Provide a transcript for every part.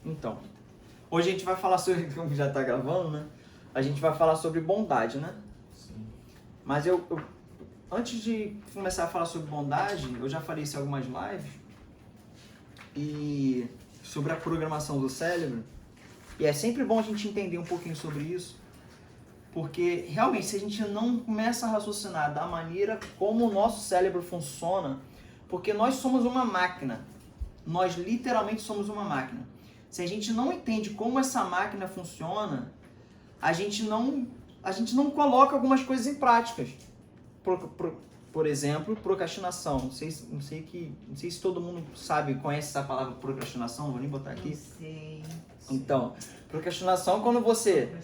Então, hoje a gente vai falar sobre, como já tá gravando, né? A gente vai falar sobre bondade, né? Sim. Mas eu antes de começar a falar sobre bondade, eu já falei isso em algumas lives, e sobre a programação do cérebro, e é sempre bom a gente entender um pouquinho sobre isso, porque realmente se a gente não começa a raciocinar da maneira como o nosso cérebro funciona, porque nós somos uma máquina, nós literalmente somos uma máquina. Se a gente não entende como essa máquina funciona, a gente não coloca algumas coisas em práticas. Por exemplo, procrastinação. Não sei se todo mundo sabe, conhece essa palavra procrastinação, vou nem botar aqui. Não sei. Então, procrastinação é quando você,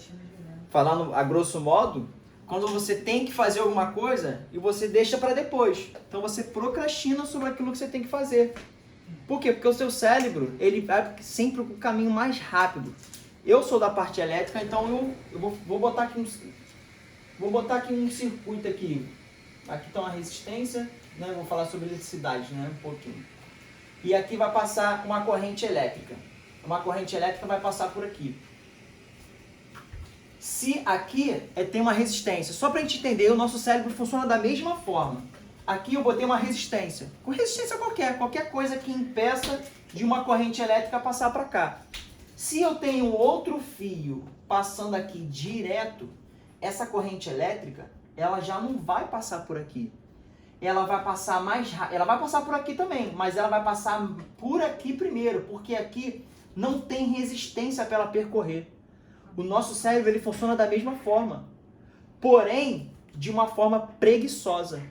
falando a grosso modo, quando você tem que fazer alguma coisa e você deixa para depois. Então você procrastina sobre aquilo que você tem que fazer. Por quê? Porque o seu cérebro, ele vai sempre para o caminho mais rápido. Eu sou da parte elétrica, então eu vou botar aqui um circuito aqui. Aqui está uma resistência, né? Vou falar sobre eletricidade, né? Um pouquinho. E aqui vai passar uma corrente elétrica. Uma corrente elétrica vai passar por aqui. Se aqui tem uma resistência, só para a gente entender, o nosso cérebro funciona da mesma forma. Aqui eu botei uma resistência. Com resistência qualquer coisa que impeça de uma corrente elétrica passar para cá. Se eu tenho outro fio passando aqui direto, essa corrente elétrica, ela já não vai passar por aqui. Ela vai passar mais rápido. Ela vai passar por aqui também, mas ela vai passar por aqui primeiro, porque aqui não tem resistência para ela percorrer. O nosso cérebro, ele funciona da mesma forma, porém de uma forma preguiçosa.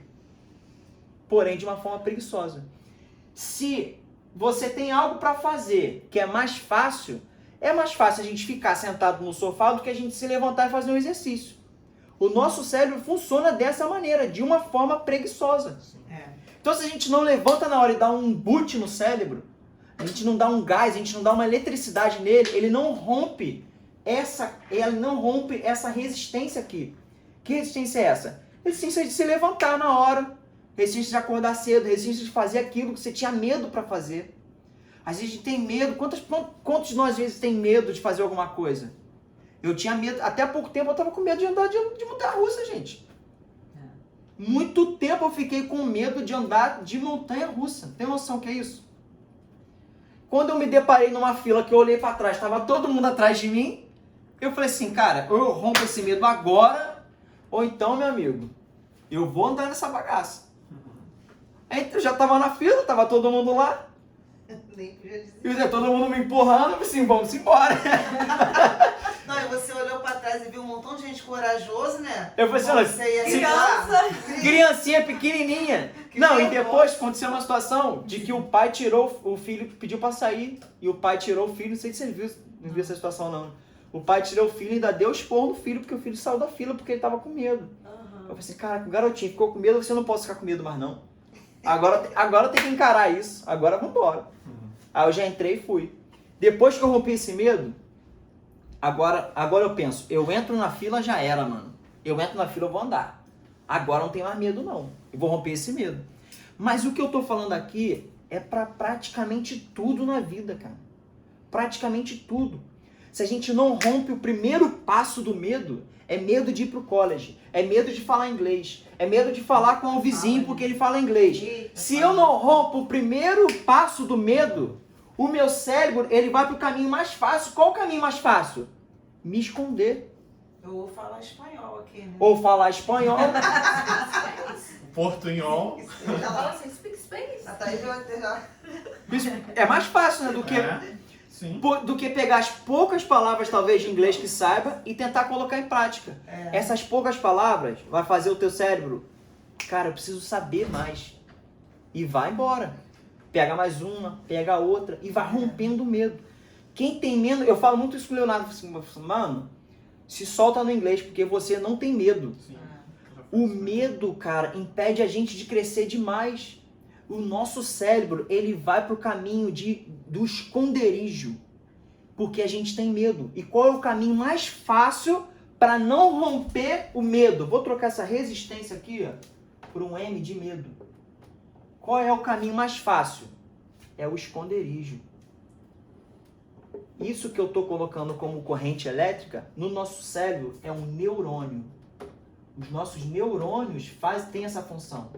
Se você tem algo para fazer que é mais fácil a gente ficar sentado no sofá do que a gente se levantar e fazer um exercício. O nosso cérebro funciona dessa maneira, de uma forma preguiçosa. Então, se a gente não levanta na hora e dá um boot no cérebro, a gente não dá um gás, a gente não dá uma eletricidade nele, ele não rompe essa resistência aqui. Que resistência é essa? Resistência de se levantar na hora, resistência de acordar cedo, resistência de fazer aquilo que você tinha medo para fazer. Às vezes a gente tem medo. Quantos de nós às vezes tem medo de fazer alguma coisa? Eu tinha medo, até há pouco tempo eu estava com medo de andar de montanha-russa, gente. Muito tempo eu fiquei com medo de andar de montanha-russa. Tem noção o que é isso? Quando eu me deparei numa fila que eu olhei para trás, estava todo mundo atrás de mim, eu falei assim, cara, ou eu rompo esse medo agora, ou então, meu amigo, eu vou andar nessa bagaça. Aí eu já estava na fila, estava todo mundo lá. E todo mundo me empurrando, eu falei assim, vamos embora. Não, e você olhou pra trás e viu um montão de gente corajosa, né? Eu falei assim, criancinha pequenininha. Não, e depois aconteceu uma situação de que o pai tirou o filho, pediu pra sair, e o pai tirou o filho, não sei se você não viu essa situação não. O pai tirou o filho e ainda deu esporro no filho, porque o filho saiu da fila porque ele tava com medo. Eu falei assim, cara, o garotinho ficou com medo, você não pode ficar com medo mais não. Agora tem que encarar isso, agora vambora. Aí eu já entrei e fui. Depois que eu rompi esse medo, agora eu penso, eu entro na fila, já era, mano. Eu entro na fila, eu vou andar. Agora não tem mais medo, não. Eu vou romper esse medo. Mas o que eu tô falando aqui é pra praticamente tudo na vida, cara. Praticamente tudo. Se a gente não rompe o primeiro passo do medo, é medo de ir pro college, é medo de falar inglês, é medo de falar com o vizinho porque ele fala inglês. Se eu não rompo o primeiro passo do medo, o meu cérebro, ele vai pro caminho mais fácil. Qual o caminho mais fácil? Me esconder. Ou falar espanhol aqui, né? Ou falar espanhol. Portunhol. Ela fala assim, speak Spanish. A Thaís vai ter já. Isso é mais fácil, né, do que pegar as poucas palavras, talvez, de inglês que saiba e tentar colocar em prática. Essas poucas palavras vai fazer o teu cérebro, cara, eu preciso saber mais. E vai embora. Pega mais uma, pega outra e vai rompendo o medo. Quem tem medo, eu falo muito isso com o Leonardo, mano, se solta no inglês porque você não tem medo. O medo, cara, impede a gente de crescer demais. O nosso cérebro, ele vai pro caminho do esconderijo, porque a gente tem medo. E qual é o caminho mais fácil para não romper o medo? Vou trocar essa resistência aqui, ó, por um M de medo. Qual é o caminho mais fácil? É o esconderijo. isso que eu estou colocando como corrente elétrica, no nosso cérebro é um neurônio. Os nossos neurônios têm essa função.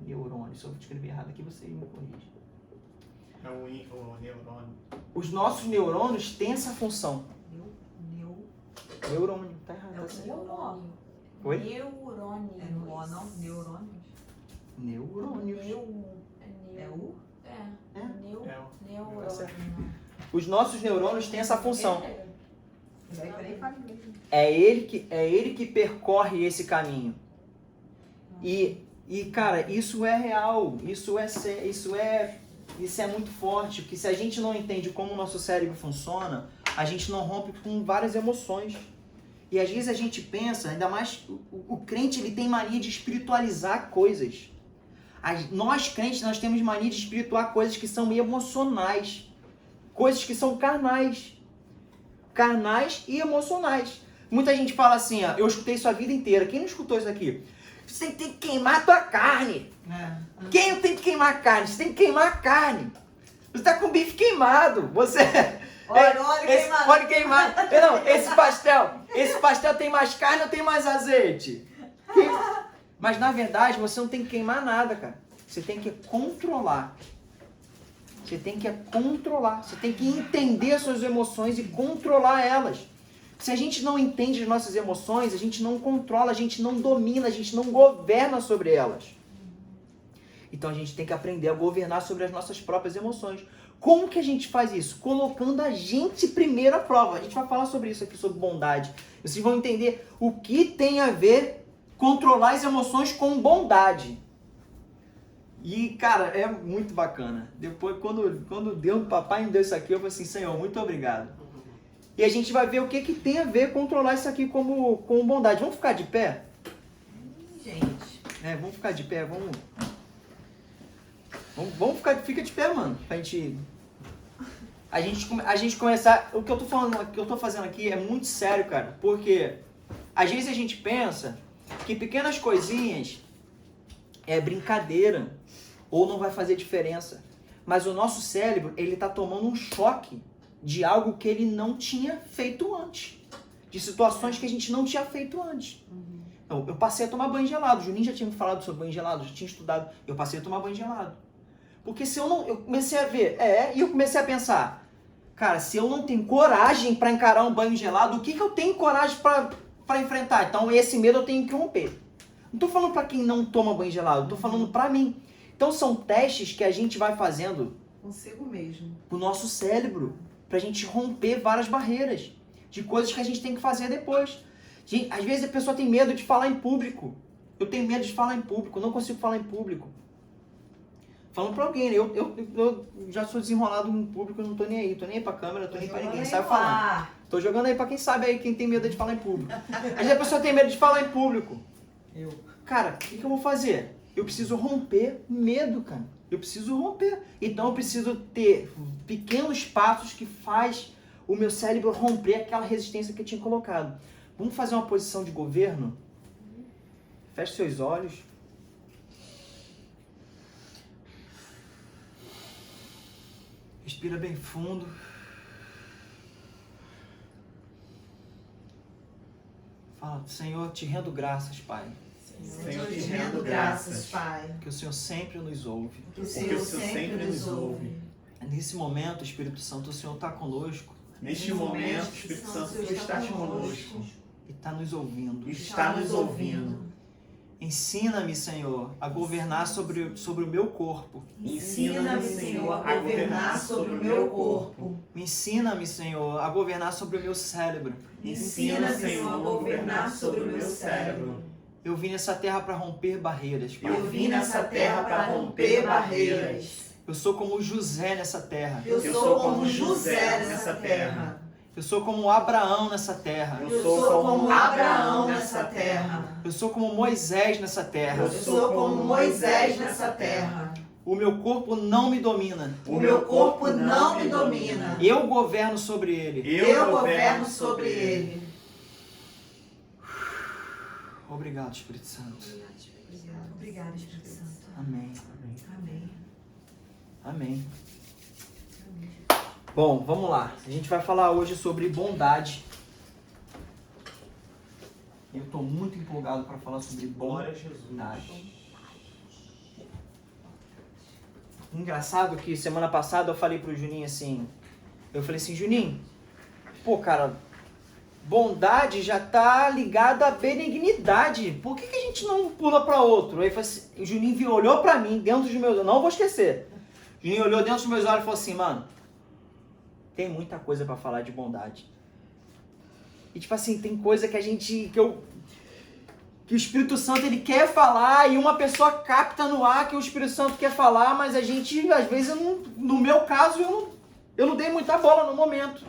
Neurônio, se eu escrever errado aqui, você me corrige. É o neurônio. Os nossos neurônios têm essa função. Neurônio, tá errado. É o assim. neurônio. Oi? Neurônio. É no O, não? Neurônios. Neurônios. É U? É. É. Neurônio. Tá certo. Os nossos neurônios têm essa função. Peraí, fala inglês. É ele que percorre esse caminho. E cara, isso é real. Isso é muito forte. Porque se a gente não entende como o nosso cérebro funciona, a gente não rompe com várias emoções. E às vezes a gente pensa, ainda mais o crente, ele tem mania de espiritualizar coisas. Nós crentes, nós temos mania de espirituar coisas que são emocionais. Coisas que são carnais. Carnais e emocionais. Muita gente fala assim, ó, eu escutei isso a vida inteira. Quem não escutou isso aqui? Você tem que queimar a tua carne. Quem não tem que queimar a carne? Você tem que queimar a carne. Você tá com o bife queimado. Você... Pode queimar. Não, esse pastel tem mais carne ou tem mais azeite? Mas na verdade você não tem que queimar nada, cara. Você tem que controlar. Você tem que controlar. Você tem que entender as suas emoções e controlar elas. Se a gente não entende as nossas emoções, a gente não controla, a gente não domina, a gente não governa sobre elas. Então a gente tem que aprender a governar sobre as nossas próprias emoções. Como que a gente faz isso? Colocando a gente primeiro à prova. A gente vai falar sobre isso aqui, sobre bondade. Vocês vão entender o que tem a ver controlar as emoções com bondade. E, cara, é muito bacana. Depois, quando Deus, papai me deu isso aqui, eu falei assim, Senhor, muito obrigado. E a gente vai ver o que tem a ver controlar isso aqui com bondade. Vamos ficar de pé? Gente. Vamos ficar de pé, vamos fica de pé, mano, pra gente... A gente começar... O que eu tô fazendo aqui é muito sério, cara, porque às vezes a gente pensa que pequenas coisinhas é brincadeira ou não vai fazer diferença. Mas o nosso cérebro, ele tá tomando um choque de algo que ele não tinha feito antes. De situações que a gente não tinha feito antes. Então, eu passei a tomar banho gelado. O Juninho já tinha me falado sobre banho gelado, já tinha estudado. Eu passei a tomar banho gelado. Porque se eu não... Eu comecei a ver... E eu comecei a pensar... Cara, se eu não tenho coragem para encarar um banho gelado, o que eu tenho coragem para enfrentar? Então, esse medo eu tenho que romper. Não tô falando para quem não toma banho gelado. Tô falando para mim. Então, são testes que a gente vai fazendo... Consigo mesmo. O nosso cérebro. Pra gente romper várias barreiras. De coisas que a gente tem que fazer depois. Gente, às vezes a pessoa tem medo de falar em público. Eu tenho medo de falar em público. Eu não consigo falar em público. Falando pra alguém, né? Eu já sou desenrolado em público, eu não tô nem aí. Tô nem aí pra câmera, tô nem pra ninguém. Sabe falar. Tô jogando aí pra quem sabe aí, quem tem medo de falar em público. Às vezes a pessoa tem medo de falar em público. Cara, o que eu vou fazer? Eu preciso romper medo, cara. Eu preciso romper. Então eu preciso ter pequenos passos que faz o meu cérebro romper aquela resistência que eu tinha colocado. Vamos fazer uma posição de governo? Feche seus olhos. Respira bem fundo. Fala, Senhor, te rendo graças, Pai. Senhor, te rendo graças, Pai. Que o Senhor sempre nos ouve. Que o Senhor sempre nos ouve. Nesse momento, Espírito Santo, o Senhor está conosco. Neste momento, o Espírito Santo está conosco. E está nos ouvindo. Está nos ouvindo. Ensina-me, Senhor, a governar sobre o meu corpo. Ensina-me, Senhor, a governar sobre o meu corpo. Me ensina-me, Senhor, a governar sobre o meu cérebro. Ensina, Senhor, a governar sobre o meu cérebro. Eu vim nessa terra para romper barreiras, Pai. Eu vim nessa terra para romper barreiras. Eu sou como José nessa terra. Eu sou como José nessa terra. Eu sou como Abraão nessa terra. Eu sou como Abraão nessa terra. Eu sou como Moisés nessa terra. Eu sou como Moisés nessa terra. O meu corpo não me domina. O meu corpo não me domina. Eu governo sobre ele. Eu governo sobre ele. Obrigado, Espírito Santo. Obrigada, Espírito Santo. Amém. Amém. Amém. Bom, vamos lá. A gente vai falar hoje sobre bondade. Eu estou muito empolgado para falar sobre bondade. Engraçado que semana passada eu falei pro Juninho assim, Juninho, pô, cara, bondade já tá ligada à benignidade. Por que a gente não pula para outro? Aí o Juninho olhou para mim dentro dos meus olhos, não vou esquecer. O Juninho olhou dentro dos meus olhos e falou assim, mano, tem muita coisa para falar de bondade. E tipo assim, tem coisa que o Espírito Santo ele quer falar e uma pessoa capta no ar que o Espírito Santo quer falar, mas a gente, às vezes, no meu caso, eu não dei muita bola no momento.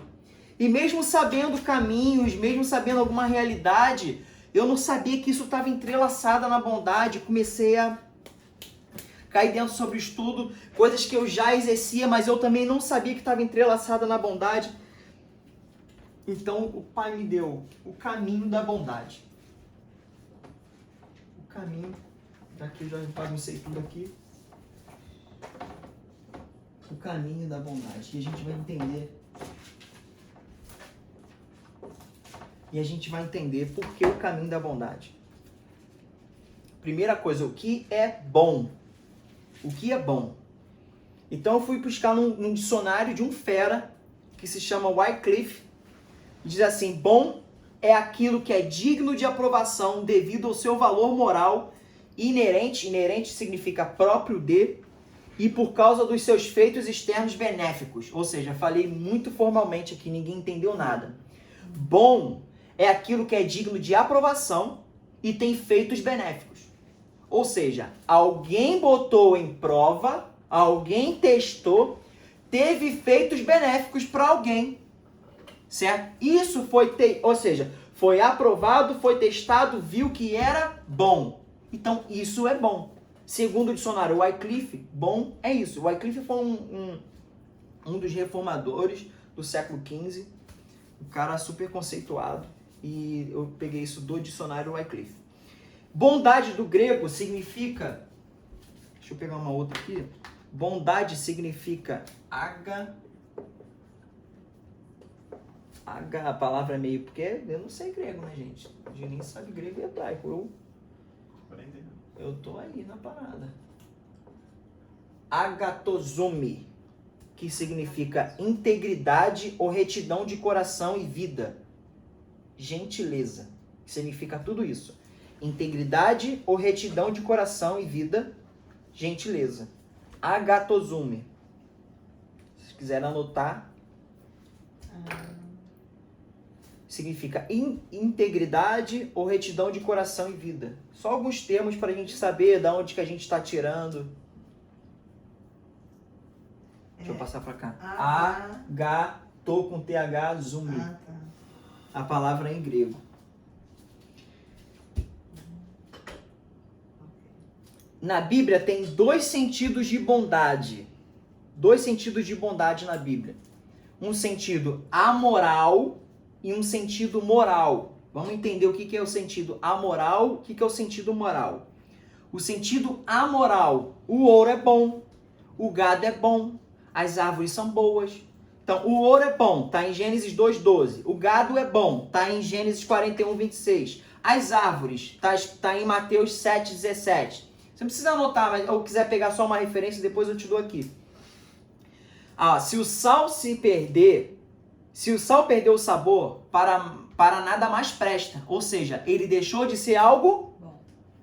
E mesmo sabendo caminhos, mesmo sabendo alguma realidade, eu não sabia que isso estava entrelaçado na bondade. Comecei a cair dentro sobre o estudo, coisas que eu já exercia, mas eu também não sabia que estava entrelaçada na bondade. Então o Pai me deu o caminho da bondade. O caminho, daqui eu já baguncei tudo aqui. O caminho da bondade, que a gente vai entender. E a gente vai entender por que o caminho da bondade. Primeira coisa, o que é bom? O que é bom? Então eu fui buscar num dicionário de um fera que se chama Wycliffe. Diz assim, bom é aquilo que é digno de aprovação devido ao seu valor moral inerente. Inerente significa próprio de, e por causa dos seus feitos externos benéficos. Ou seja, falei muito formalmente aqui, ninguém entendeu nada. Bom é aquilo que é digno de aprovação e tem feitos benéficos. Ou seja, alguém botou em prova, alguém testou, teve feitos benéficos para alguém. Certo? Isso foi aprovado, foi testado, viu que era bom. Então, isso é bom. Segundo o dicionário Wycliffe, bom é isso. Wycliffe foi um dos reformadores do século XV, um cara super conceituado, e eu peguei isso do dicionário Wycliffe. Bondade do grego significa, deixa eu pegar uma outra aqui, bondade significa a palavra é meio, porque eu não sei grego, né, gente? A gente nem sabe grego e hebraico. Eu tô aí na parada. Agatosome, que significa integridade ou retidão de coração e vida. Gentileza, que significa tudo isso. Integridade ou retidão de coração e vida. Gentileza. Agatosome. Se quiserem anotar. Significa integridade ou retidão de coração e vida. Só alguns termos para a gente saber de onde que a gente está tirando. Deixa eu passar para cá. Agato com TH, zumi. A palavra é em grego. Na Bíblia tem dois sentidos de bondade. Dois sentidos de bondade na Bíblia. Um sentido amoral e um sentido moral. Vamos entender o que é o sentido amoral, o que é o sentido moral. O sentido amoral, o ouro é bom, o gado é bom, as árvores são boas. Então, o ouro é bom, está em Gênesis 2:12. O gado é bom, está em Gênesis 41:26. As árvores, está em Mateus 7:17. Você não precisa anotar, mas eu quiser pegar só uma referência, depois eu te dou aqui. Se o sal perder o sabor, para nada mais presta. Ou seja, ele deixou de ser algo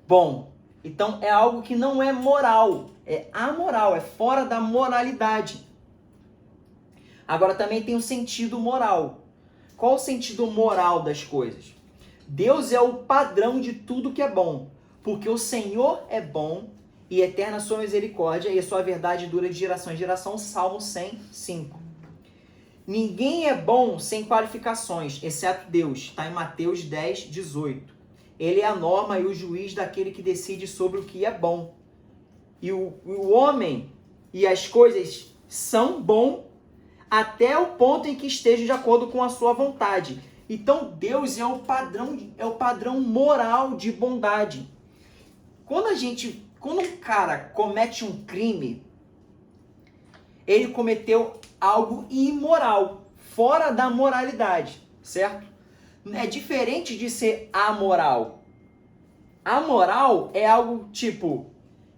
bom. Então, é algo que não é moral. É amoral, é fora da moralidade. Agora, também tem o sentido moral. Qual o sentido moral das coisas? Deus é o padrão de tudo que é bom. Porque o Senhor é bom e eterna a sua misericórdia e a sua verdade dura de geração em geração. Salmo 105. Ninguém é bom sem qualificações, exceto Deus. Está em Mateus 10:18. Ele é a norma e o juiz daquele que decide sobre o que é bom. E o homem e as coisas são bom até o ponto em que estejam de acordo com a sua vontade. Então Deus é o padrão moral de bondade. Quando um cara comete um crime, ele cometeu algo imoral, fora da moralidade, certo? É diferente de ser amoral. Amoral é algo tipo,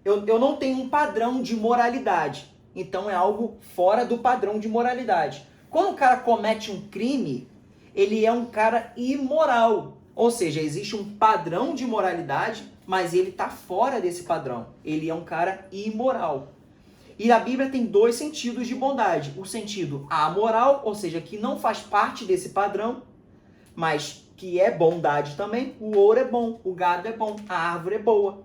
eu não tenho um padrão de moralidade, então é algo fora do padrão de moralidade. Quando o cara comete um crime, ele é um cara imoral, ou seja, existe um padrão de moralidade, mas ele está fora desse padrão, ele é um cara imoral. E a Bíblia tem dois sentidos de bondade, o sentido amoral, ou seja, que não faz parte desse padrão, mas que é bondade também. O ouro é bom, o gado é bom, a árvore é boa.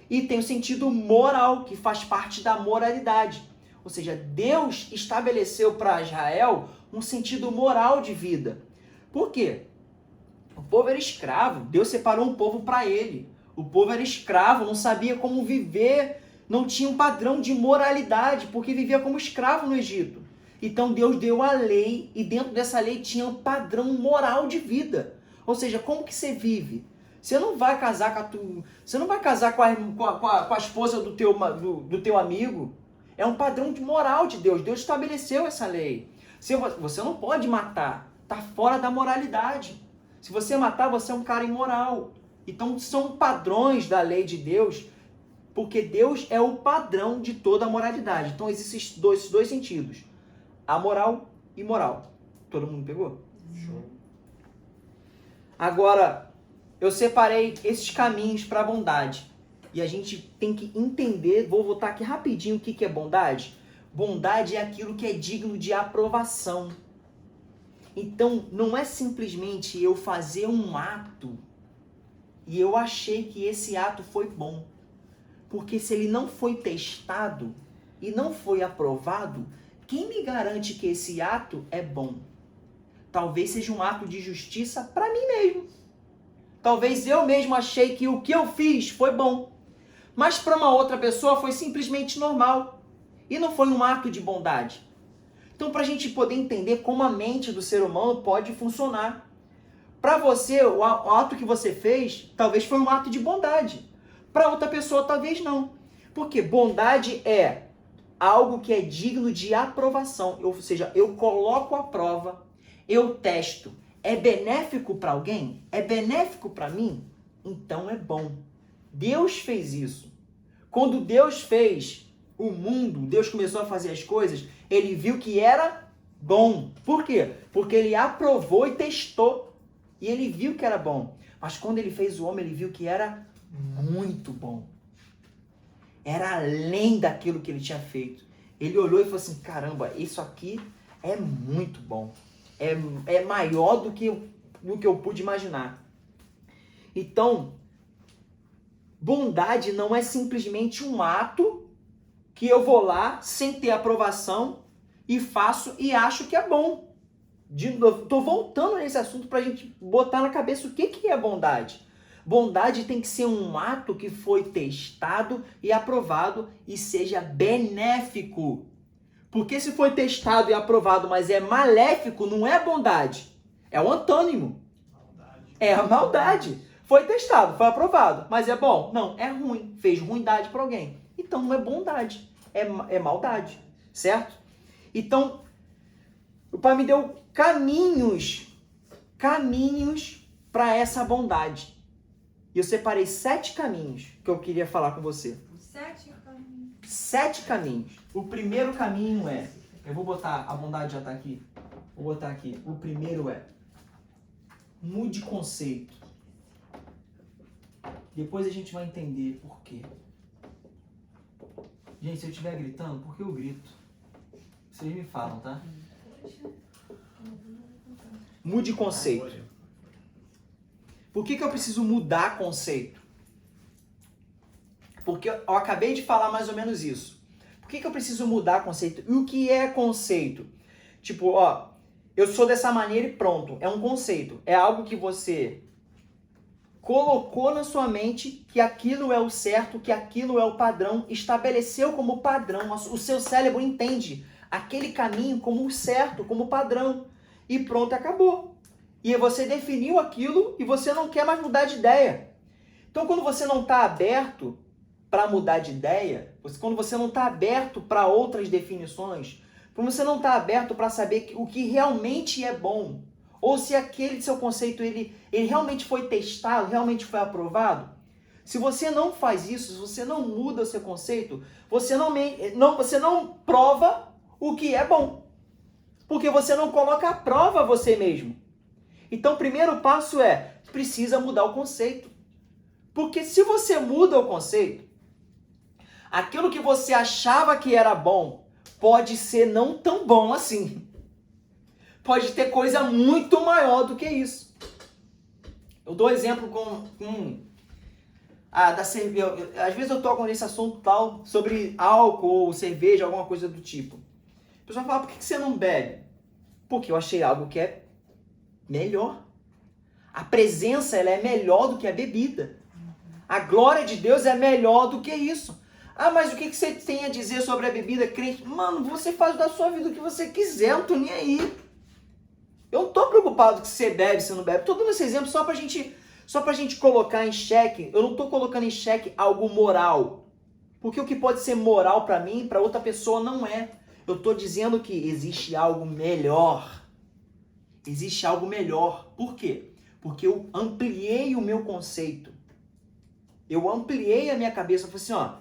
E tem o sentido moral, que faz parte da moralidade. Ou seja, Deus estabeleceu para Israel um sentido moral de vida. Por quê? O povo era escravo, Deus separou um povo para ele. O povo era escravo, não sabia como viver, não tinha um padrão de moralidade, porque vivia como escravo no Egito. Então Deus deu a lei, e dentro dessa lei tinha um padrão moral de vida. Ou seja, como que você vive? Você não vai casar com a esposa do teu amigo. É um padrão de moral de Deus. Deus estabeleceu essa lei. Você não pode matar. Está fora da moralidade. Se você matar, você é um cara imoral. Então são padrões da lei de Deus, porque Deus é o padrão de toda a moralidade. Então existem esses dois sentidos. Amoral e moral. Todo mundo pegou? Show. Agora, eu separei esses caminhos para a bondade. E a gente tem que entender, vou voltar aqui rapidinho, o que é bondade. Bondade é aquilo que é digno de aprovação. Então, não é simplesmente eu fazer um ato e eu achei que esse ato foi bom. Porque se ele não foi testado e não foi aprovado, quem me garante que esse ato é bom? Talvez seja um ato de justiça para mim mesmo. Talvez eu mesmo achei que o que eu fiz foi bom. Mas para uma outra pessoa foi simplesmente normal. E não foi um ato de bondade. Então, para a gente poder entender como a mente do ser humano pode funcionar. Para você, o ato que você fez, talvez foi um ato de bondade. Para outra pessoa, talvez não. Porque bondade é algo que é digno de aprovação. Ou seja, eu coloco à prova, eu testo. É benéfico para alguém? É benéfico para mim? Então é bom. Deus fez isso. Quando Deus fez o mundo, Deus começou a fazer as coisas, ele viu que era bom. Por quê? Porque ele aprovou e testou. E ele viu que era bom. Mas quando ele fez o homem, ele viu que era muito bom. Era além daquilo que ele tinha feito. Ele olhou e falou assim, caramba, isso aqui é muito bom. É maior do que eu pude imaginar. Então, bondade não é simplesmente um ato que eu vou lá sem ter aprovação e faço e acho que é bom. Estou voltando nesse assunto para a gente botar na cabeça o que é bondade. Bondade tem que ser um ato que foi testado e aprovado e seja benéfico. Porque se foi testado e aprovado, mas é maléfico, não é bondade. É o antônimo. Maldade. É a maldade. Foi testado, foi aprovado, mas é bom? Não, é ruim. Fez ruindade para alguém. Então não é bondade, é maldade, certo? Então, o Pai me deu caminhos para essa bondade. E eu separei 7 caminhos que eu queria falar com você. 7 caminhos. 7 caminhos. O primeiro caminho é... Eu vou botar... A bondade já está aqui. Vou botar aqui. O primeiro é... Mude conceito. Depois a gente vai entender por quê. Gente, se eu estiver gritando, por que eu grito? Vocês me falam, tá? Mude conceito. Por que eu preciso mudar conceito? Porque eu acabei de falar mais ou menos isso. Por que eu preciso mudar conceito? E o que é conceito? Tipo, ó, eu sou dessa maneira e pronto. É um conceito. É algo que você colocou na sua mente que aquilo é o certo, que aquilo é o padrão, estabeleceu como padrão. O seu cérebro entende aquele caminho como o certo, como padrão. E pronto, acabou. E você definiu aquilo e você não quer mais mudar de ideia. Então, quando você não está aberto para mudar de ideia, quando você não está aberto para outras definições, Por você não estar aberto para saber o que realmente é bom. Ou se aquele seu conceito, ele realmente foi testado, realmente foi aprovado. Se você não faz isso, se você não muda o seu conceito, você não prova o que é bom. Porque você não coloca à prova você mesmo. Então, o primeiro passo é, precisa mudar o conceito. Porque se você muda o conceito, aquilo que você achava que era bom, pode ser não tão bom assim. Pode ter coisa muito maior do que isso. Eu dou exemplo da cerveja. Às vezes eu toco nesse assunto tal, sobre álcool ou cerveja, alguma coisa do tipo. A pessoa fala, por que você não bebe? Porque eu achei algo que é melhor. A presença, ela é melhor do que a bebida. A glória de Deus é melhor do que isso. Ah, mas o que você tem a dizer sobre a bebida crente? Mano, você faz da sua vida o que você quiser, eu não tô nem aí. Eu não tô preocupado que você bebe, se não bebe. Tô dando esse exemplo só pra gente colocar em xeque. Eu não tô colocando em xeque algo moral. Porque o que pode ser moral pra mim, pra outra pessoa não é. Eu tô dizendo que existe algo melhor. Existe algo melhor. Por quê? Porque eu ampliei o meu conceito. Eu ampliei a minha cabeça. Eu falei assim, ó,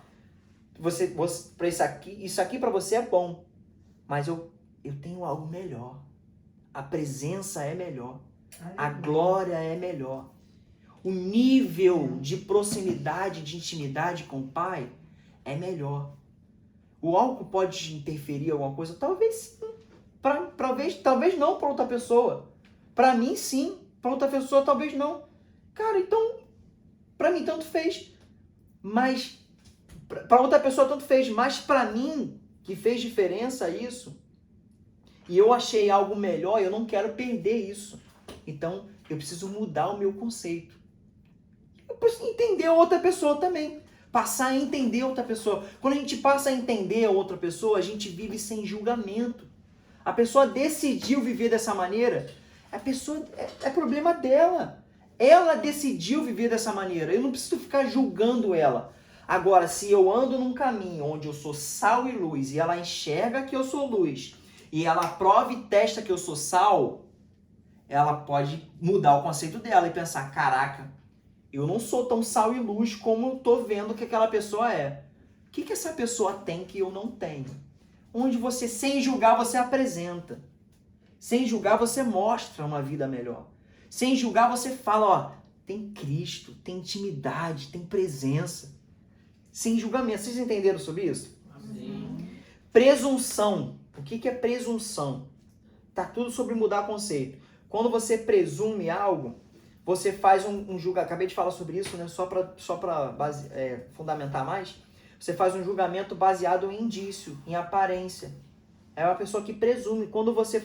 para isso aqui para você é bom, mas eu tenho algo melhor. A presença é melhor. A glória é melhor. O nível de proximidade, de intimidade com o Pai é melhor. O álcool pode interferir em alguma coisa? Talvez sim. Talvez não para outra pessoa. Para mim, sim. Para outra pessoa, talvez não. Cara, então, para mim, tanto fez. Mas, para outra pessoa, tanto fez. Mas, para mim, que fez diferença isso, e eu achei algo melhor, eu não quero perder isso. Então, eu preciso mudar o meu conceito. Eu preciso entender a outra pessoa também. Passar a entender outra pessoa. Quando a gente passa a entender a outra pessoa, a gente vive sem julgamento. A pessoa decidiu viver dessa maneira, a pessoa é problema dela. Ela decidiu viver dessa maneira. Eu não preciso ficar julgando ela. Agora, se eu ando num caminho onde eu sou sal e luz e ela enxerga que eu sou luz e ela prova e testa que eu sou sal, ela pode mudar o conceito dela e pensar, caraca, eu não sou tão sal e luz como eu tô vendo que aquela pessoa é. O que essa pessoa tem que eu não tenho? Onde você, sem julgar, você apresenta. Sem julgar, você mostra uma vida melhor. Sem julgar, você fala, ó, tem Cristo, tem intimidade, tem presença. Sem julgamento. Vocês entenderam sobre isso? Sim. Presunção. O que é presunção? Tá tudo sobre mudar conceito. Quando você presume algo, você faz um julgamento. Acabei de falar sobre isso, né? Só para fundamentar mais. Você faz um julgamento baseado em indício, em aparência. É uma pessoa que presume. Quando você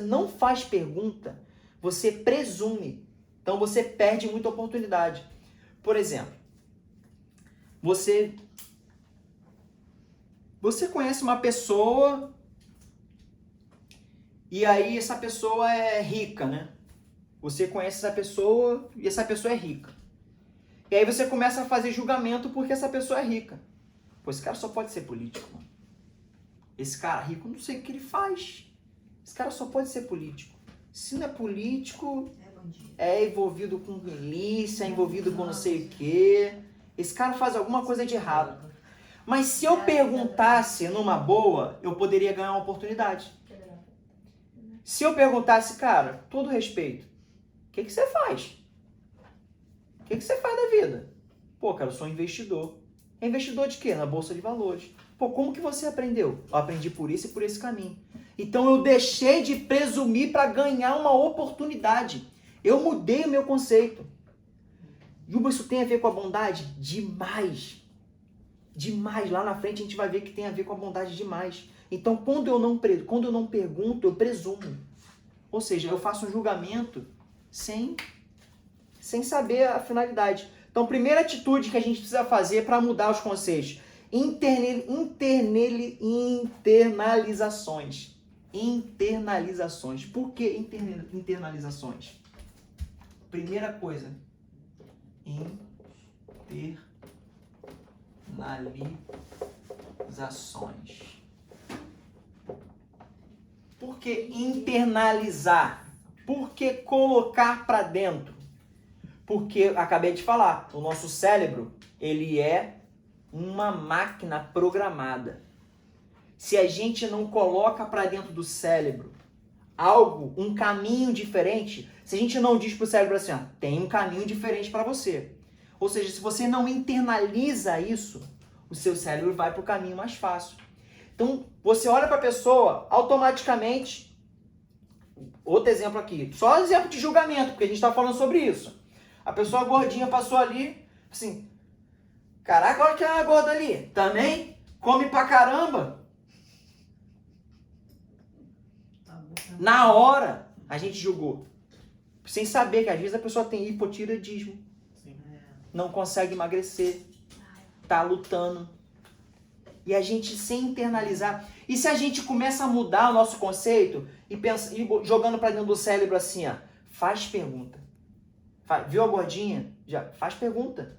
não faz pergunta, você presume. Então você perde muita oportunidade. Por exemplo, você conhece uma pessoa e aí essa pessoa é rica, né? Você conhece essa pessoa e essa pessoa é rica. E aí você começa a fazer julgamento porque essa pessoa é rica. Pô, esse cara só pode ser político, mano. Esse cara rico, não sei o que ele faz. Esse cara só pode ser político. Se não é político, é envolvido com milícia, é envolvido com não sei o quê. Esse cara faz alguma coisa de errado. Mas se eu perguntasse numa boa, eu poderia ganhar uma oportunidade. Se eu perguntasse, cara, todo respeito, o que você faz? O que você faz da vida? Pô, cara, eu sou investidor. É investidor de quê? Na Bolsa de Valores. Pô, como que você aprendeu? Eu aprendi por isso e por esse caminho. Então eu deixei de presumir para ganhar uma oportunidade. Eu mudei o meu conceito. Juba, isso tem a ver com a bondade? Demais. Demais. Lá na frente a gente vai ver que tem a ver com a bondade demais. Então quando eu não pergunto, eu presumo. Ou seja, eu faço um julgamento sem saber a finalidade. Então, primeira atitude que a gente precisa fazer para mudar os conceitos. Internalizações. Internalizações. Por que internalizações? Primeira coisa. Internalizações. Por que internalizar? Por que colocar para dentro? Porque, acabei de falar, o nosso cérebro, ele é uma máquina programada. Se a gente não coloca para dentro do cérebro algo, um caminho diferente, se a gente não diz pro cérebro assim, ó, tem um caminho diferente para você. Ou seja, se você não internaliza isso, o seu cérebro vai pro caminho mais fácil. Então, você olha para a pessoa, automaticamente, outro exemplo aqui, só exemplo de julgamento, porque a gente está falando sobre isso. A pessoa gordinha passou ali, assim, caraca, olha que é a gorda ali, também come pra caramba. Na hora, a gente julgou. Sem saber que às vezes a pessoa tem hipotireoidismo, não consegue emagrecer, tá lutando. E a gente sem internalizar. E se a gente começa a mudar o nosso conceito e jogando para dentro do cérebro assim, ó, faz pergunta. Viu a gordinha? Já faz pergunta.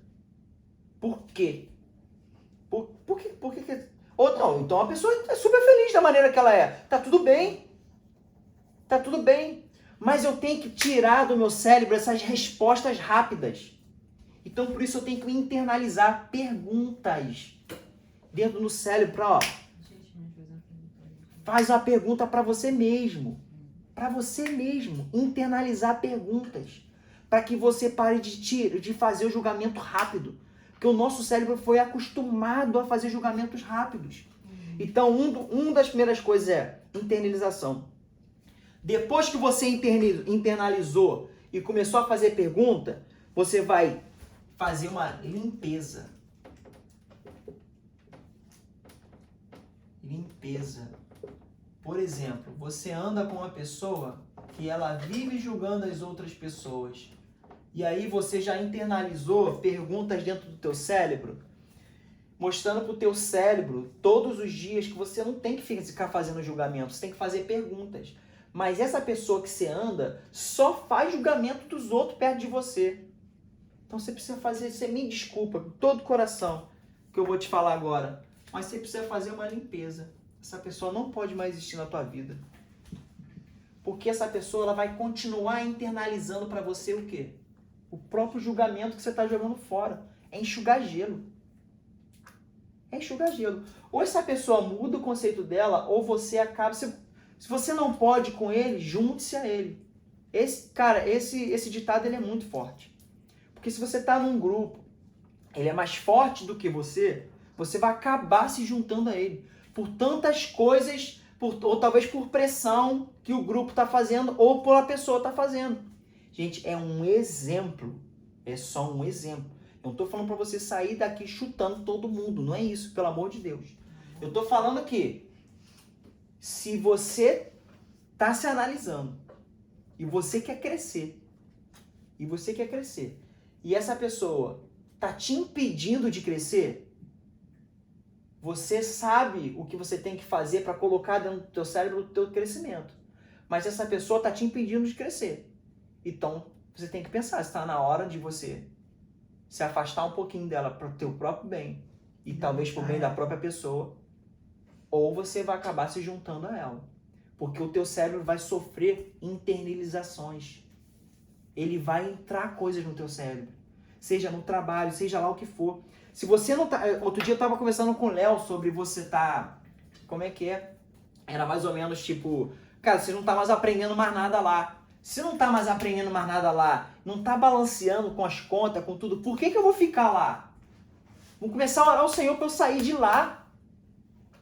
Por quê? Por quê? Ou não, então a pessoa é super feliz da maneira que ela é. Tá tudo bem. Tá tudo bem. Mas eu tenho que tirar do meu cérebro essas respostas rápidas. Então por isso eu tenho que internalizar perguntas dentro do cérebro, ó. Faz uma pergunta para você mesmo. Para você mesmo. Internalizar perguntas. Para que você pare de fazer o julgamento rápido. Porque o nosso cérebro foi acostumado a fazer julgamentos rápidos. Então, uma das primeiras coisas é internalização. Depois que você internalizou e começou a fazer pergunta, você vai fazer uma limpeza. Limpeza. Por exemplo, você anda com uma pessoa que ela vive julgando as outras pessoas. E aí você já internalizou perguntas dentro do teu cérebro, mostrando pro teu cérebro todos os dias que você não tem que ficar fazendo julgamento, você tem que fazer perguntas. Mas essa pessoa que você anda só faz julgamento dos outros perto de você. Então você precisa fazer, você me desculpa com todo o coração que eu vou te falar agora, mas você precisa fazer uma limpeza. Essa pessoa não pode mais existir na tua vida. Porque essa pessoa ela vai continuar internalizando para você o quê? O próprio julgamento que você está jogando fora. É enxugar gelo. É enxugar gelo. Ou essa pessoa muda o conceito dela, ou você acaba... Se você não pode com ele, junte-se a ele. Esse ditado ele é muito forte. Porque se você está num grupo, ele é mais forte do que você vai acabar se juntando a ele. Por tantas coisas, ou talvez por pressão que o grupo está fazendo, ou por a pessoa está fazendo. Gente, é um exemplo. É só um exemplo. Eu não estou falando para você sair daqui chutando todo mundo. Não é isso, pelo amor de Deus. Eu estou falando que se você está se analisando e você quer crescer, e essa pessoa está te impedindo de crescer, você sabe o que você tem que fazer para colocar dentro do teu cérebro o teu crescimento. Mas essa pessoa está te impedindo de crescer. Então, você tem que pensar, está na hora de você se afastar um pouquinho dela para o teu próprio bem e talvez para o bem da própria pessoa, ou você vai acabar se juntando a ela. Porque o teu cérebro vai sofrer internalizações. Ele vai entrar coisas no teu cérebro. Seja no trabalho, seja lá o que for. Se você não tá... Outro dia eu estava conversando com o Léo sobre você tá... Como é que é? Era mais ou menos tipo... Cara, você não tá mais aprendendo mais nada lá. Se não tá mais aprendendo mais nada lá, não tá balanceando com as contas, com tudo, por que eu vou ficar lá? Vou começar a orar ao Senhor para eu sair de lá.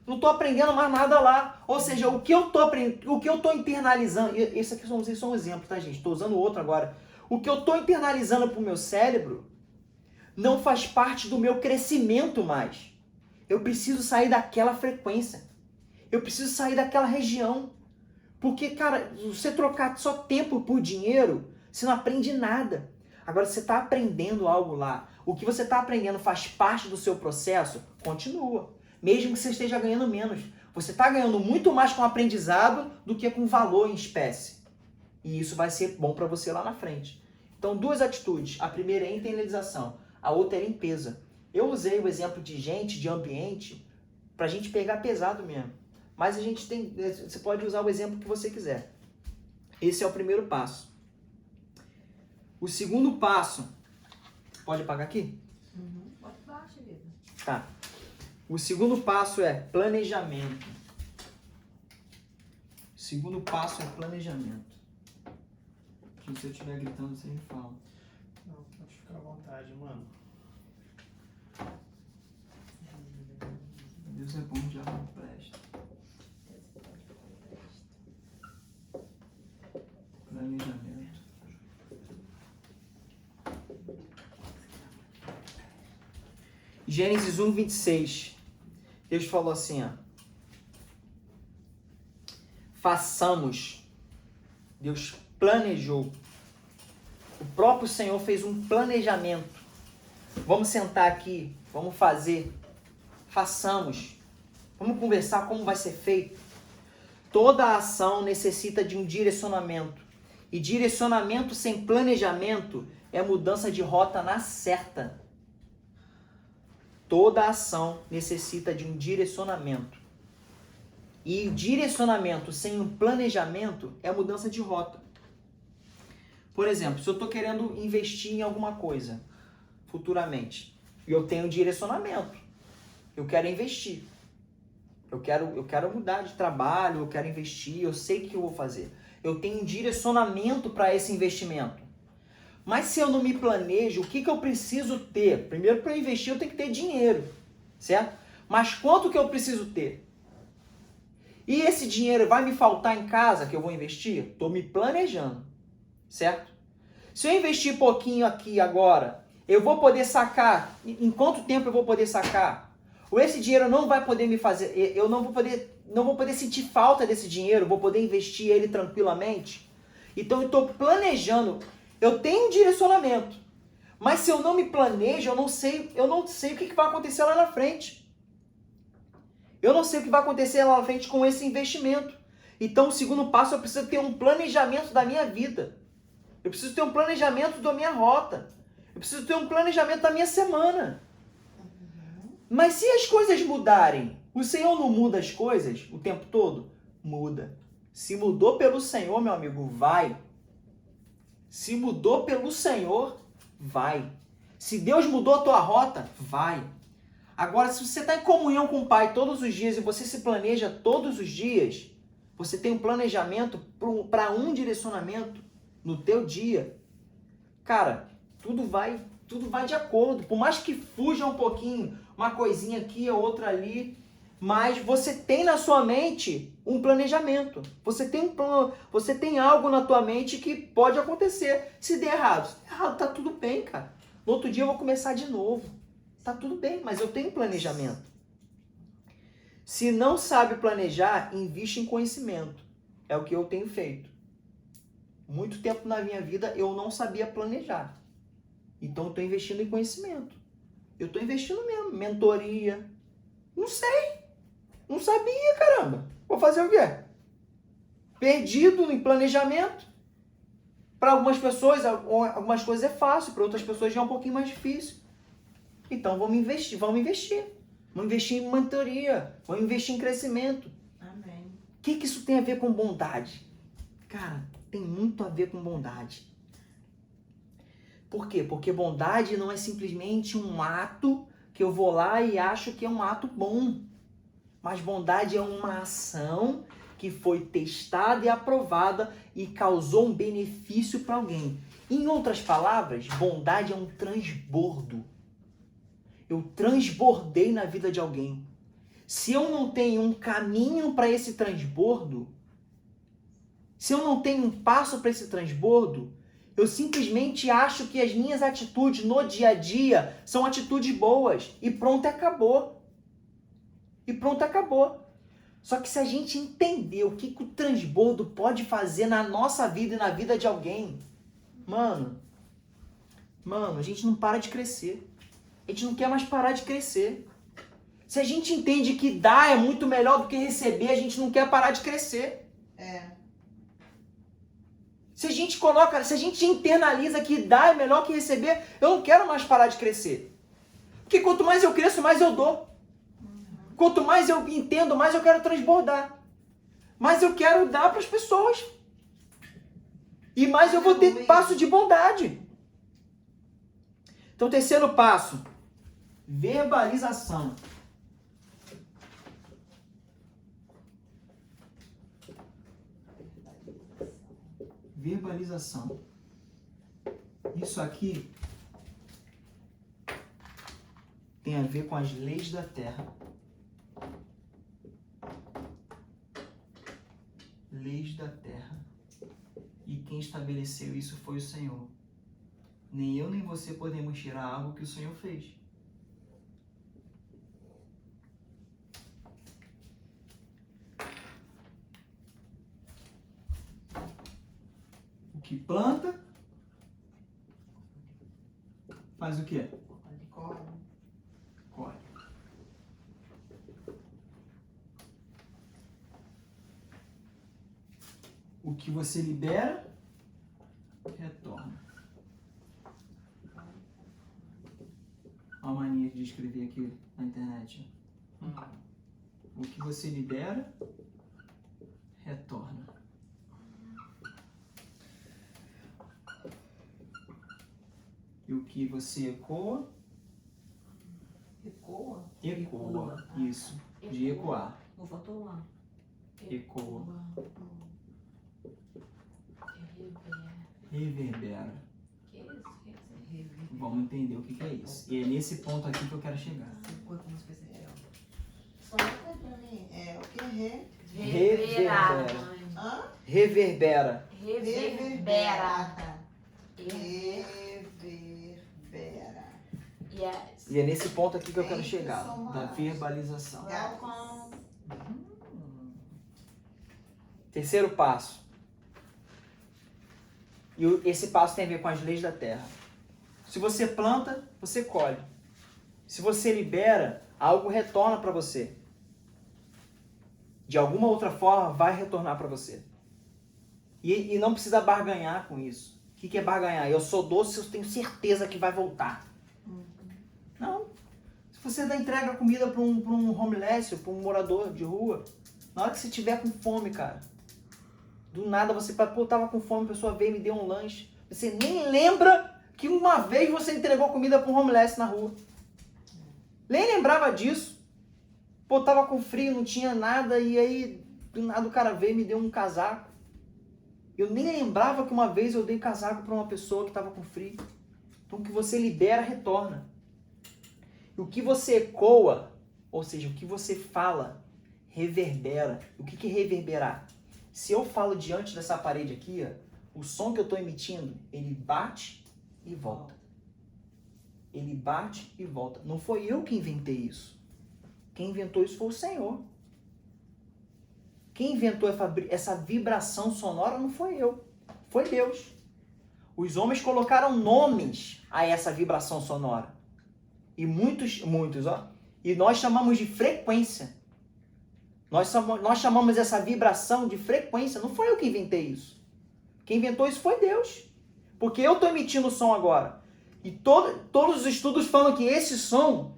Não tô aprendendo mais nada lá. Ou seja, o que eu tô aprendendo, o que eu tô internalizando, esse aqui só um exemplo, tá, gente? Tô usando outro agora. O que eu tô internalizando pro meu cérebro não faz parte do meu crescimento mais. Eu preciso sair daquela frequência. Eu preciso sair daquela região. Porque, cara, você trocar só tempo por dinheiro, você não aprende nada. Agora, você está aprendendo algo lá. O que você está aprendendo faz parte do seu processo, continua. Mesmo que você esteja ganhando menos. Você está ganhando muito mais com aprendizado do que com valor em espécie. E isso vai ser bom para você lá na frente. Então, duas atitudes. A primeira é internalização. A outra é limpeza. Eu usei o exemplo de gente, de ambiente, para a gente pegar pesado mesmo. Mas a gente tem, você pode usar o exemplo que você quiser. Esse é o primeiro passo. O segundo passo, pode apagar aqui? Bota baixo, vida. Tá. O segundo passo é planejamento. O segundo passo é planejamento. Se eu estiver gritando, você me fala. Não, pode ficar à vontade, mano. Deus é bom, já não presta. Planejamento. Gênesis 1, 26. Deus falou assim, ó. Façamos. Deus planejou. O próprio Senhor fez um planejamento. Vamos sentar aqui, vamos fazer. Façamos. Vamos conversar como vai ser feito. Toda ação necessita de um direcionamento. E direcionamento sem planejamento é mudança de rota na certa. Toda ação necessita de um direcionamento. E direcionamento sem um planejamento é mudança de rota. Por exemplo, se eu estou querendo investir em alguma coisa futuramente, e eu tenho direcionamento, eu quero investir. Eu quero mudar de trabalho, eu quero investir, eu sei o que eu vou fazer. Eu tenho um direcionamento para esse investimento. Mas se eu não me planejo, o que eu preciso ter? Primeiro, para investir, eu tenho que ter dinheiro, certo? Mas quanto que eu preciso ter? E esse dinheiro vai me faltar em casa que eu vou investir? Estou me planejando, certo? Se eu investir pouquinho aqui agora, eu vou poder sacar? Em quanto tempo eu vou poder sacar? Ou esse dinheiro não vai poder me fazer, eu não vou poder sentir falta desse dinheiro, vou poder investir ele tranquilamente? Então eu estou planejando, eu tenho um direcionamento, mas se eu não me planejo, eu não sei o que vai acontecer lá na frente. Eu não sei o que vai acontecer lá na frente com esse investimento. Então o segundo passo, eu preciso ter um planejamento da minha vida. Eu preciso ter um planejamento da minha rota. Eu preciso ter um planejamento da minha semana. Mas se as coisas mudarem, o Senhor não muda as coisas o tempo todo? Muda. Se mudou pelo Senhor, meu amigo, vai. Se mudou pelo Senhor, vai. Se Deus mudou a tua rota, vai. Agora, se você está em comunhão com o Pai todos os dias e você se planeja todos os dias, você tem um planejamento para um direcionamento no teu dia, cara, tudo vai de acordo. Por mais que fuja um pouquinho, uma coisinha aqui, outra ali, mas você tem na sua mente um planejamento. Você tem um plano, você tem algo na tua mente que pode acontecer. Se der errado, tá tudo bem, cara. No outro dia eu vou começar de novo. Tá tudo bem, mas eu tenho planejamento. Se não sabe planejar, investe em conhecimento. É o que eu tenho feito. Muito tempo na minha vida eu não sabia planejar. Então eu estou investindo em conhecimento. Eu estou investindo mesmo. Mentoria. Não sei. Não sabia, caramba. Vou fazer o quê? Perdido em planejamento. Para algumas pessoas, algumas coisas é fácil. Para outras pessoas já é um pouquinho mais difícil. Então vamos investir. Vamos investir em mentoria. Vamos investir em crescimento. Amém. O que isso tem a ver com bondade? Cara, tem muito a ver com bondade. Por quê? Porque bondade não é simplesmente um ato que eu vou lá e acho que é um ato bom. Mas bondade é uma ação que foi testada e aprovada e causou um benefício para alguém. Em outras palavras, bondade é um transbordo. Eu transbordei na vida de alguém. Se eu não tenho um caminho para esse transbordo, se eu não tenho um passo para esse transbordo, eu simplesmente acho que as minhas atitudes no dia a dia são atitudes boas. E pronto, acabou. E pronto, acabou. Só que se a gente entender o que o transbordo pode fazer na nossa vida e na vida de alguém, mano, a gente não para de crescer. A gente não quer mais parar de crescer. Se a gente entende que dar é muito melhor do que receber, a gente não quer parar de crescer. Se a gente internaliza que dar é melhor que receber, eu não quero mais parar de crescer. Porque quanto mais eu cresço, mais eu dou. Quanto mais eu entendo, mais eu quero transbordar. Mais eu quero dar para as pessoas. E mais eu vou ter passo de bondade. Então, terceiro passo. Verbalização. Verbalização. Isso aqui tem a ver com as leis da terra. Leis da terra. E quem estabeleceu isso foi o Senhor. Nem eu nem você podemos tirar algo que o Senhor fez. O que planta faz o quê? Corre. Colhe. O que você libera, retorna. Olha a mania de escrever aqui na internet. O que você libera, retorna. E o que você ecoa, Ecoa? ecoa. Isso, de ecoar. Não faltou lá. Ecoa. Reverbera. Reverbera. Que isso? Vamos entender o que é isso. E é nesse ponto aqui que eu quero chegar. Ecoa como se fosse real. Só conta pra mim. É o que é Reverberar. Hã? Reverbera. Reverbera. Reverbera. Yes. E é nesse ponto aqui que eu quero Tem chegar. que somar. Da verbalização. Welcome. Terceiro passo. E esse passo tem a ver com as leis da terra. Se você planta, você colhe. Se você libera, algo retorna para você. De alguma outra forma, vai retornar para você. E não precisa barganhar com isso. O que é barganhar? Eu sou doce, eu tenho certeza que vai voltar. Não. Se você entrega comida para um homeless, para um morador de rua, na hora que você estiver com fome, cara, do nada você tava com fome, a pessoa veio e me deu um lanche. Você nem lembra que uma vez você entregou comida para um homeless na rua. Nem lembrava disso. Pô, tava com frio, não tinha nada, e aí do nada o cara veio e me deu um casaco. Eu nem lembrava que uma vez eu dei casaco para uma pessoa que estava com frio. Então o que você libera, retorna. E o que você ecoa, ou seja, o que você fala, reverbera. O que é reverberar? Se eu falo diante dessa parede aqui, ó, o som que eu estou emitindo, ele bate e volta. Ele bate e volta. Não foi eu que inventei isso. Quem inventou isso foi o Senhor. Quem inventou essa vibração sonora não foi eu. Foi Deus. Os homens colocaram nomes a essa vibração sonora. E muitos, ó. E nós chamamos de frequência. Nós chamamos essa vibração de frequência. Não foi eu que inventei isso. Quem inventou isso foi Deus. Porque eu estou emitindo o som agora. E todos os estudos falam que esse som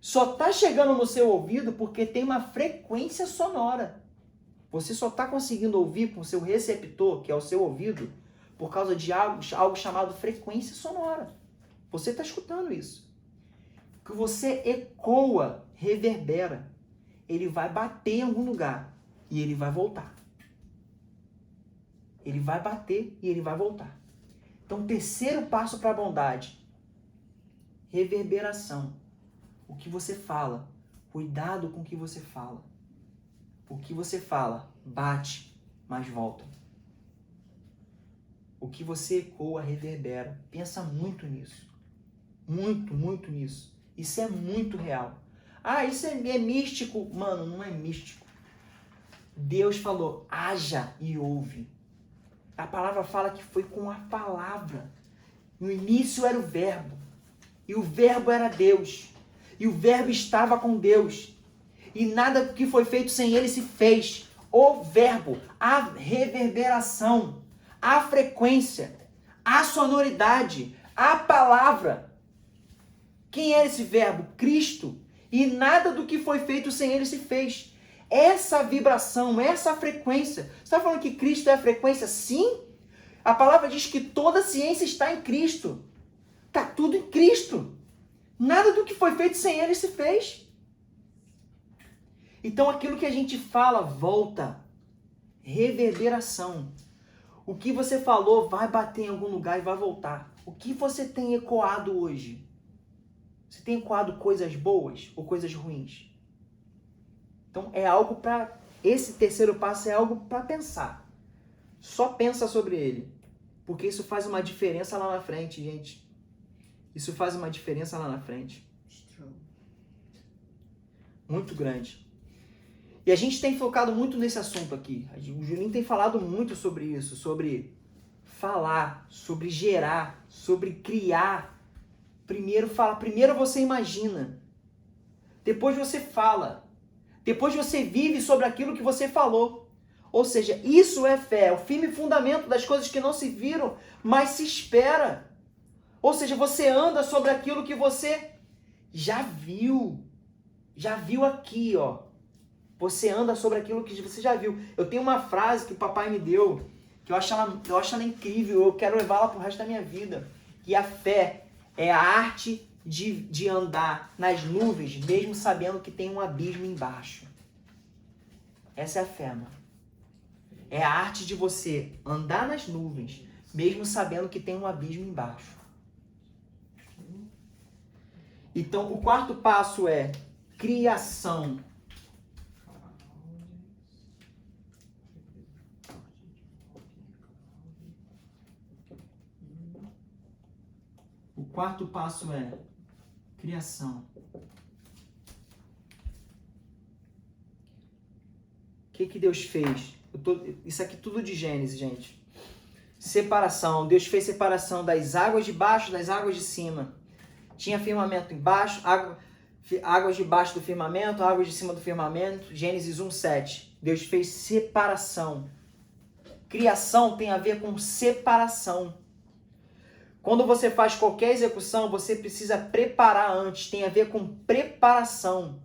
só está chegando no seu ouvido porque tem uma frequência sonora. Você só está conseguindo ouvir com o seu receptor, que é o seu ouvido, por causa de algo chamado frequência sonora. Você está escutando isso. Que você ecoa, reverbera. Ele vai bater em algum lugar e ele vai voltar. Ele vai bater e ele vai voltar. Então, terceiro passo para a bondade. Reverberação. O que você fala. Cuidado com o que você fala. O que você fala bate, mas volta. O que você ecoa, reverbera. Pensa muito nisso. Muito, muito nisso. Isso é muito real. Ah, isso é místico. Mano, não é místico. Deus falou, haja e ouve. A palavra fala que foi com a palavra. No início era o verbo. E o verbo era Deus. E o verbo estava com Deus. E nada que foi feito sem ele se fez. O verbo, a reverberação, a frequência, a sonoridade, a palavra. Quem é esse verbo? Cristo. E nada do que foi feito sem ele se fez. Essa vibração, essa frequência. Você está falando que Cristo é a frequência? Sim. A palavra diz que toda a ciência está em Cristo. Está tudo em Cristo. Nada do que foi feito sem ele se fez. Então aquilo que a gente fala volta. Reverberação. O que você falou vai bater em algum lugar e vai voltar. O que você tem ecoado hoje? Você tem ecoado coisas boas ou coisas ruins? Então é algo para... Esse terceiro passo é algo para pensar. Só pensa sobre ele. Porque isso faz uma diferença lá na frente, gente. Isso faz uma diferença lá na frente. Muito grande. E a gente tem focado muito nesse assunto aqui. O Julinho tem falado muito sobre isso, sobre falar, sobre gerar, sobre criar. Primeiro você imagina. Depois você fala. Depois você vive sobre aquilo que você falou. Ou seja, isso é fé, é o firme fundamento das coisas que não se viram, mas se espera. Ou seja, você anda sobre aquilo que você já viu. Já viu aqui, ó. Você anda sobre aquilo que você já viu. Eu tenho uma frase que o papai me deu, que eu acho ela incrível, eu quero levá-la pro resto da minha vida. Que a fé é a arte de andar nas nuvens, mesmo sabendo que tem um abismo embaixo. Essa é a fé, mano. É a arte de você andar nas nuvens, mesmo sabendo que tem um abismo embaixo. Então, o quarto passo é criação. O quarto passo é criação. O que Deus fez? Isso aqui tudo de Gênesis, gente. Separação. Deus fez separação das águas de baixo, das águas de cima. Tinha firmamento embaixo, águas debaixo do firmamento, águas de cima do firmamento. Gênesis 1:7. Deus fez separação. Criação tem a ver com separação. Quando você faz qualquer execução, você precisa preparar antes. Tem a ver com preparação.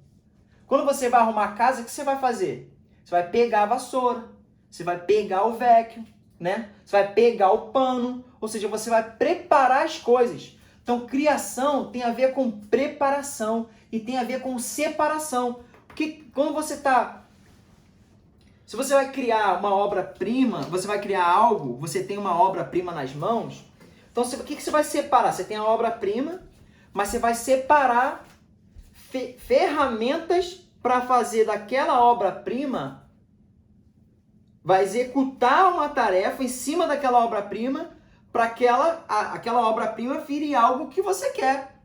Quando você vai arrumar a casa, o que você vai fazer? Você vai pegar a vassoura, você vai pegar o vacuum, né? Você vai pegar o pano, ou seja, você vai preparar as coisas. Então, criação tem a ver com preparação e tem a ver com separação. Porque quando você está... Se você vai criar uma obra-prima, você vai criar algo, você tem uma obra-prima nas mãos, então o que você vai separar? Você tem a obra-prima, mas você vai separar ferramentas para fazer daquela obra-prima, vai executar uma tarefa em cima daquela obra-prima, para aquela obra-prima vire algo que você quer.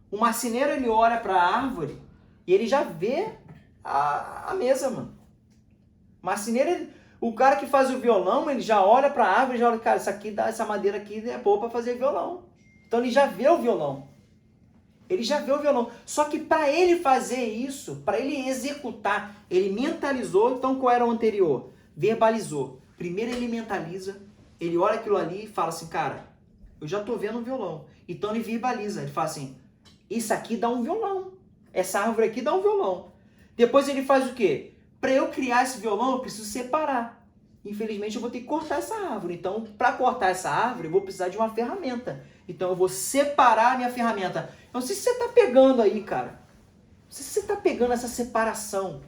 O marceneiro, ele olha para a árvore e ele já vê a mesa, mano. O marceneiro, o cara que faz o violão, ele já olha para a árvore e já olha, cara, essa madeira aqui é boa para fazer violão. Então ele já vê o violão. Ele já vê o violão. Só que para ele fazer isso, para ele executar, ele mentalizou. Então qual era o anterior? Verbalizou. Primeiro ele mentaliza, ele olha aquilo ali e fala assim, cara, eu já tô vendo um violão. Então ele verbaliza, ele fala assim, isso aqui dá um violão. Essa árvore aqui dá um violão. Depois ele faz o quê? Para eu criar esse violão, eu preciso separar. Infelizmente, eu vou ter que cortar essa árvore. Então, para cortar essa árvore, eu vou precisar de uma ferramenta. Então, eu vou separar a minha ferramenta. Eu não sei se você está pegando aí, cara. Não sei se você está pegando essa separação.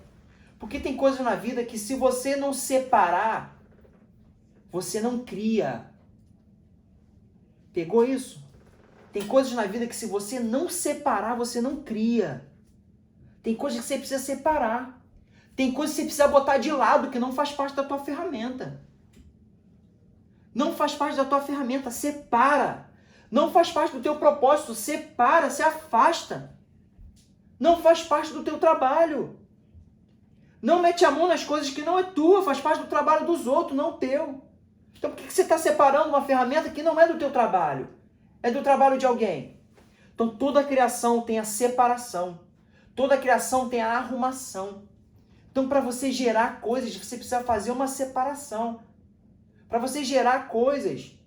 Porque tem coisas na vida que se você não separar, você não cria. Pegou isso? Tem coisas na vida que se você não separar, você não cria. Tem coisas que você precisa separar. Tem coisas que você precisa botar de lado, que não faz parte da tua ferramenta. Não faz parte da tua ferramenta, separa. Não faz parte do teu propósito, separa, se afasta. Não faz parte do teu trabalho. Não mete a mão nas coisas que não é tua, faz parte do trabalho dos outros, não teu. Então por que você está separando uma ferramenta que não é do teu trabalho? É do trabalho de alguém. Então toda a criação tem a separação. Toda a criação tem a arrumação. Então, para você gerar coisas, você precisa fazer uma separação. Para você gerar coisas,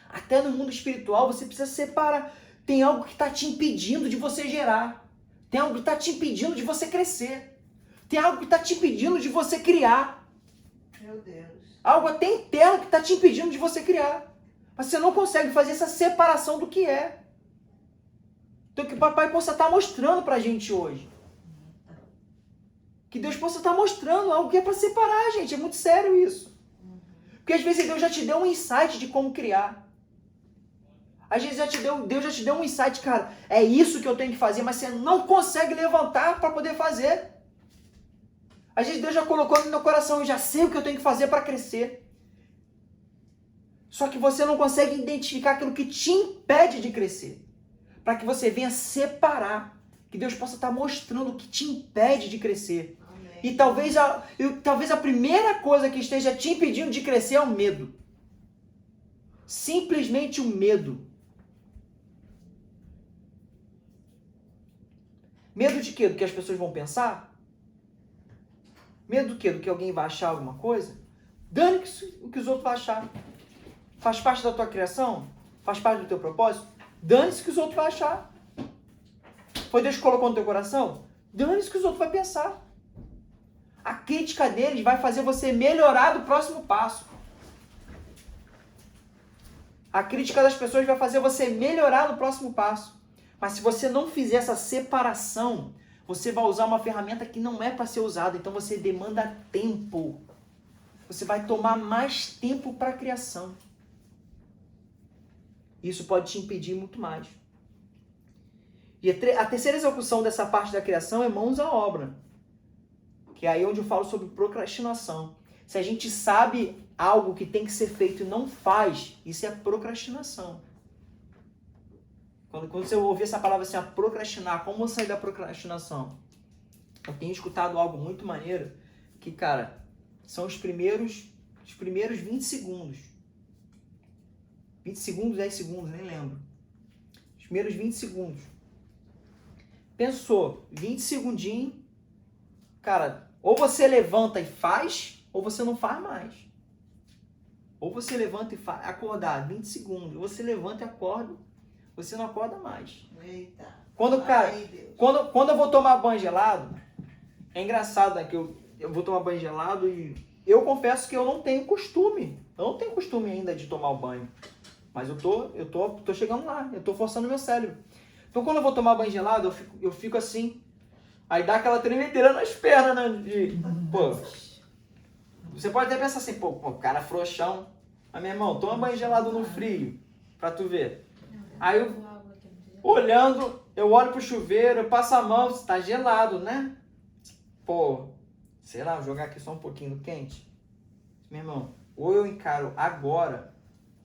até no mundo espiritual, você precisa separar. Tem algo que está te impedindo de você gerar. Tem algo que está te impedindo de você crescer. Tem algo que está te impedindo de você criar. Meu Deus. Algo até interno que está te impedindo de você criar. Mas você não consegue fazer essa separação do que é. Então que o papai possa estar mostrando pra gente hoje. Que Deus possa estar mostrando algo que é para separar, gente. É muito sério isso. Porque às vezes Deus já te deu um insight de como criar. Às vezes Deus já te deu um insight, cara, é isso que eu tenho que fazer, mas você não consegue levantar para poder fazer. Às vezes Deus já colocou no meu coração, eu já sei o que eu tenho que fazer para crescer. Só que você não consegue identificar aquilo que te impede de crescer. Para que você venha separar. Que Deus possa estar mostrando o que te impede de crescer. Amém. E talvez a primeira coisa que esteja te impedindo de crescer é o medo. Simplesmente o medo. Medo de quê? Do que as pessoas vão pensar? Medo do quê? Do que alguém vai achar alguma coisa? Dane-se o que os outros vão achar. Faz parte da tua criação? Faz parte do teu propósito? Dane-se o que os outros vão achar. Foi Deus que colocou no teu coração? Dane-se o que os outros vão pensar. A crítica deles vai fazer você melhorar do próximo passo. A crítica das pessoas vai fazer você melhorar no próximo passo. Mas se você não fizer essa separação, você vai usar uma ferramenta que não é para ser usada. Então você demanda tempo. Você vai tomar mais tempo para a criação. Isso pode te impedir muito mais. E a terceira execução dessa parte da criação é mãos à obra. Que é aí onde eu falo sobre procrastinação. Se a gente sabe algo que tem que ser feito e não faz, isso é procrastinação. Quando você ouvir essa palavra assim, procrastinar, como sair da procrastinação? Eu tenho escutado algo muito maneiro, que, cara, são os primeiros 20 segundos. 20 segundos, 10 segundos, nem lembro. Os primeiros 20 segundos. Pensou, 20 segundinhos, cara, ou você levanta e faz, ou você não faz mais. Ou você levanta e faz, acordar, 20 segundos. Ou você levanta e acorda, você não acorda mais. Eita. Quando, cara, Ai, Deus. quando eu vou tomar banho gelado, é engraçado, né, que eu vou tomar banho gelado e eu confesso que eu não tenho costume. Eu não tenho costume ainda de tomar o banho. Mas eu tô chegando lá, eu tô forçando meu cérebro. Então quando eu vou tomar banho gelado, eu fico assim, aí dá aquela tremedeira nas pernas, né? Pô, você pode até pensar assim, pô, cara frouxão. Mas, meu irmão, toma banho gelado no frio, pra tu ver. Aí eu, olhando, eu olho pro chuveiro, eu passo a mão, tá gelado, né? Pô, sei lá, vou jogar aqui só um pouquinho do quente. Meu irmão, ou eu encaro agora,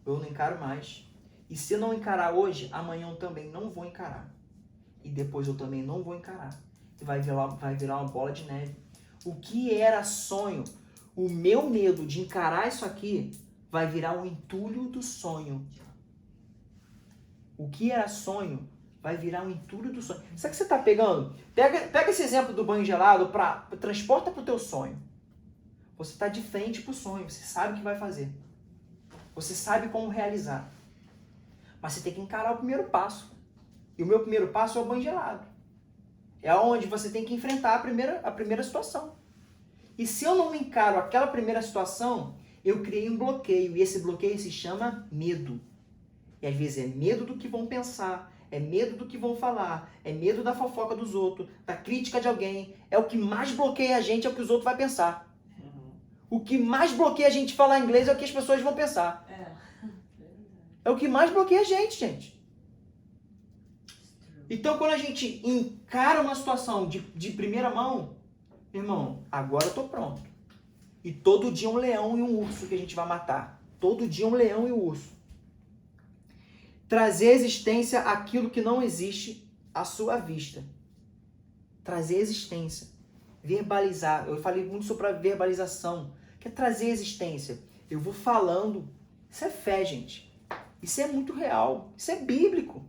ou eu não encaro mais. E se eu não encarar hoje, amanhã eu também não vou encarar. E depois eu também não vou encarar. E vai virar uma bola de neve. O que era sonho, o meu medo de encarar isso aqui, vai virar um entulho do sonho. O que era sonho vai virar um entulho do sonho. Sabe o que você está pegando? Pega esse exemplo do banho gelado, transporta para o teu sonho. Você está de frente para o sonho, você sabe o que vai fazer. Você sabe como realizar. Mas você tem que encarar o primeiro passo. E o meu primeiro passo é o banho gelado. É onde você tem que enfrentar a primeira situação. E se eu não encaro aquela primeira situação, eu criei um bloqueio. E esse bloqueio se chama medo. E às vezes é medo do que vão pensar, é medo do que vão falar, é medo da fofoca dos outros, da crítica de alguém. É o que mais bloqueia a gente, é o que os outros vão pensar. O que mais bloqueia a gente falar inglês é o que as pessoas vão pensar. É o que mais bloqueia a gente. Então, quando a gente encara uma situação de primeira mão, irmão, agora eu tô pronto. E todo dia um leão e um urso que a gente vai matar. Todo dia um leão e um urso. Trazer à existência aquilo que não existe à sua vista. Trazer à existência. Verbalizar. Eu falei muito sobre a verbalização. Que é trazer à existência. Eu vou falando. Isso é fé, gente. Isso é muito real. Isso é bíblico.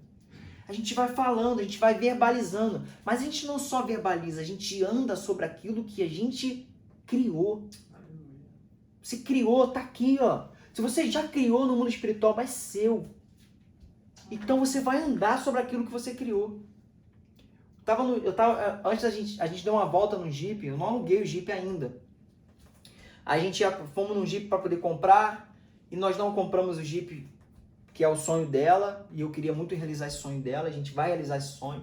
A gente vai falando, a gente vai verbalizando. Mas a gente não só verbaliza, a gente anda sobre aquilo que a gente criou. Você criou, tá aqui, ó. Se você já criou no mundo espiritual, mas seu. Então você vai andar sobre aquilo que você criou. antes a gente deu uma volta no Jeep, eu não aluguei o Jeep ainda. Fomos num Jeep para poder comprar e nós não compramos o Jeep, que é o sonho dela, e eu queria muito realizar esse sonho dela, a gente vai realizar esse sonho.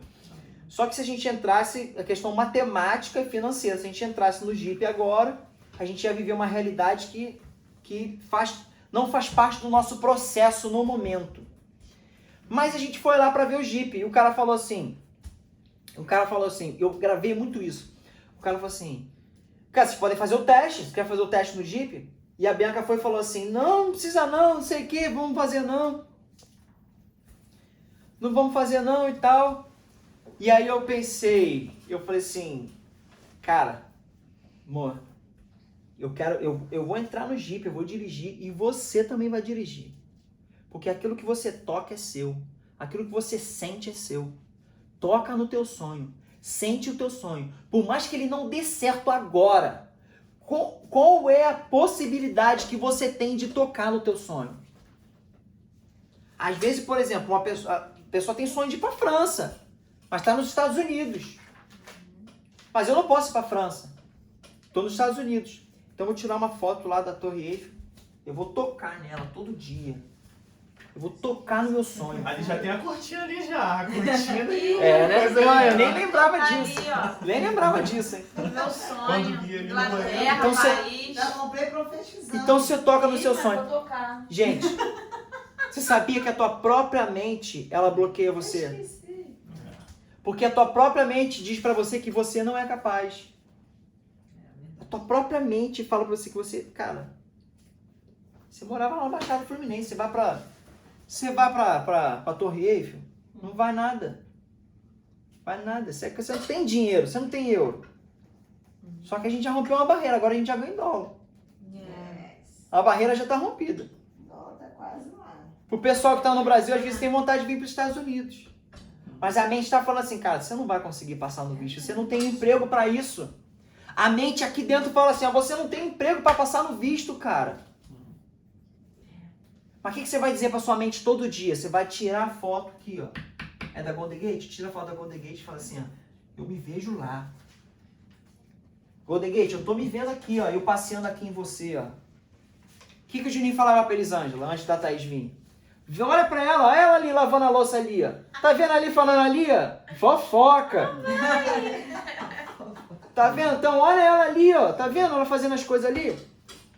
Só que se a gente entrasse, a questão matemática e financeira, se a gente entrasse no Jeep agora, a gente ia viver uma realidade que não faz parte do nosso processo no momento. Mas a gente foi lá para ver o Jeep e o cara falou assim, eu gravei muito isso, o cara falou assim, cara, vocês podem fazer o teste, você quer fazer o teste no Jeep? E a Bianca foi e falou assim, não precisa não sei o que, vamos fazer não. Não vamos fazer não e tal. E aí eu falei assim, cara, amor, eu vou entrar no Jeep, eu vou dirigir e você também vai dirigir. Porque aquilo que você toca é seu, aquilo que você sente é seu. Toca no teu sonho, sente o teu sonho. Por mais que ele não dê certo agora, qual é a possibilidade que você tem de tocar no teu sonho? Às vezes, por exemplo, a pessoa tem sonho de ir para a França, mas está nos Estados Unidos. Mas eu não posso ir para a França. Estou nos Estados Unidos. Então eu vou tirar uma foto lá da Torre Eiffel. Eu vou tocar nela todo dia. Eu vou tocar no meu sonho. Ali já tem a cortina ali já. A cortina e né? coisa Não, ali, eu ó. nem lembrava Ali, disso. ó. Nem lembrava disso, hein? Meu sonho. Quando guia ali no banheiro. Inglaterra, Então você- Paris. Já comprei profetizando. Então você toca no seu Eita, sonho. vou tocar. Gente, você sabia que a tua própria mente, ela bloqueia você? Porque a tua própria mente diz pra você que você não é capaz. A tua própria mente fala pra você que você... Cara, você morava lá na Baixada Fluminense, você vai pra Torre Eiffel, não vai nada. Vai nada. Você não tem dinheiro, você não tem euro. Só que a gente já rompeu uma barreira, agora a gente já ganha em dólar. A barreira já tá rompida. Não, tá quase lá. Pro pessoal que tá no Brasil, às vezes tem vontade de vir pros Estados Unidos. Mas a mente tá falando assim, cara, você não vai conseguir passar no visto, você não tem emprego pra isso. A mente aqui dentro fala assim, ó, você não tem emprego pra passar no visto, cara. Mas o que você vai dizer pra sua mente todo dia? Você vai tirar a foto aqui, ó. É da Golden Gate? Tira a foto da Golden Gate e fala assim, ó, eu me vejo lá. Golden Gate, eu tô me vendo aqui, ó, eu passeando aqui em você, ó. O que o Juninho falava pra Elisângela antes da Thaís vir? Olha pra ela, ó, ela ali lavando a louça ali, ó. Tá vendo ali falando ali, ó? Fofoca. Tá vendo? Então olha ela ali, ó. Tá vendo ela fazendo as coisas ali?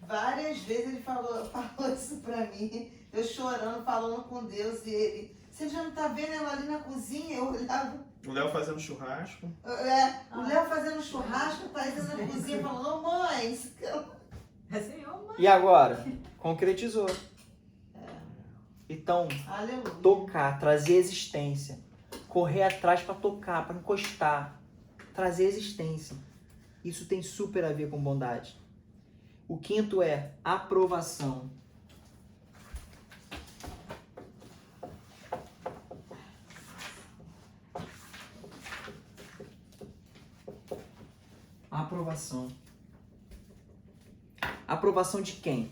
Várias vezes ele falou isso pra mim, eu chorando, falando com Deus, e ele, você já não tá vendo ela ali na cozinha? Eu olhava, O Léo fazendo churrasco. o Léo fazendo churrasco, o Thaís na cozinha, falando, ô mãe, isso que eu... É Senhor, mãe. E agora? Concretizou. Então, Aleluia. tocar, trazer existência. Correr atrás pra tocar, pra encostar. Trazer existência. Isso tem super a ver com bondade. O quinto é aprovação. Aprovação. Aprovação de quem?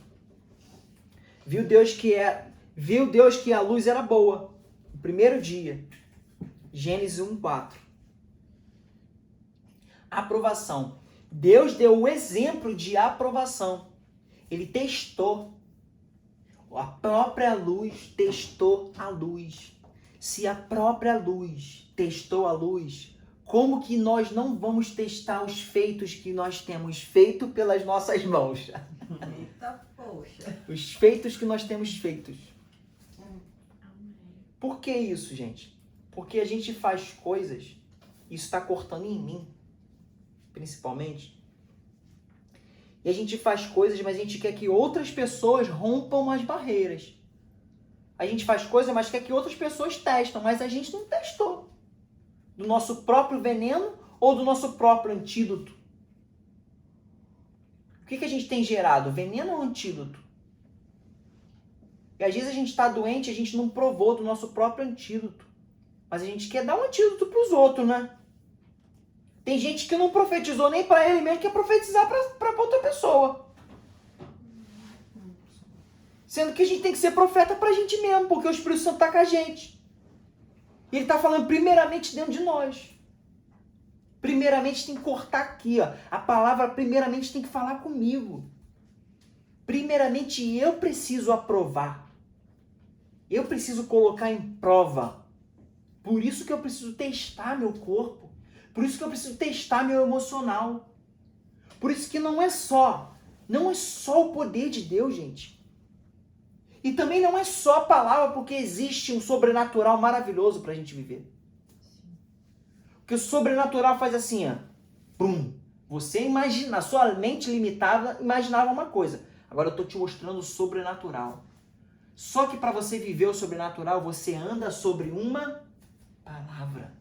Viu Deus que a luz era boa. No primeiro dia. Gênesis 1:4. Aprovação. Deus deu o exemplo de aprovação. Ele testou. A própria luz testou a luz. Se a própria luz testou a luz, como que nós não vamos testar os feitos que nós temos feito pelas nossas mãos? Eita, poxa. Os feitos que nós temos feitos. Por que isso, gente? Porque a gente faz coisas, isso está cortando em mim, principalmente. E a gente faz coisas, mas a gente quer que outras pessoas rompam as barreiras. A gente faz coisas, mas quer que outras pessoas testam, mas a gente não testou. Do nosso próprio veneno ou do nosso próprio antídoto? O que a gente tem gerado? Veneno ou antídoto? E às vezes a gente está doente e a gente não provou do nosso próprio antídoto. Mas a gente quer dar um antídoto para os outros, né? Tem gente que não profetizou nem para ele mesmo, quer profetizar para outra pessoa. Sendo que a gente tem que ser profeta para a gente mesmo, porque o Espírito Santo está com a gente. E ele está falando primeiramente dentro de nós. Primeiramente tem que cortar aqui, ó. A palavra primeiramente tem que falar comigo. Primeiramente eu preciso aprovar. Eu preciso colocar em prova. Por isso que eu preciso testar meu corpo. Por isso que eu preciso testar meu emocional. Por isso que não é só o poder de Deus, gente. E também não é só a palavra, porque existe um sobrenatural maravilhoso pra gente viver. Porque o sobrenatural faz assim, ó. Pum. Você imagina, a sua mente limitada imaginava uma coisa. Agora eu tô te mostrando o sobrenatural. Só que para você viver o sobrenatural, você anda sobre uma palavra.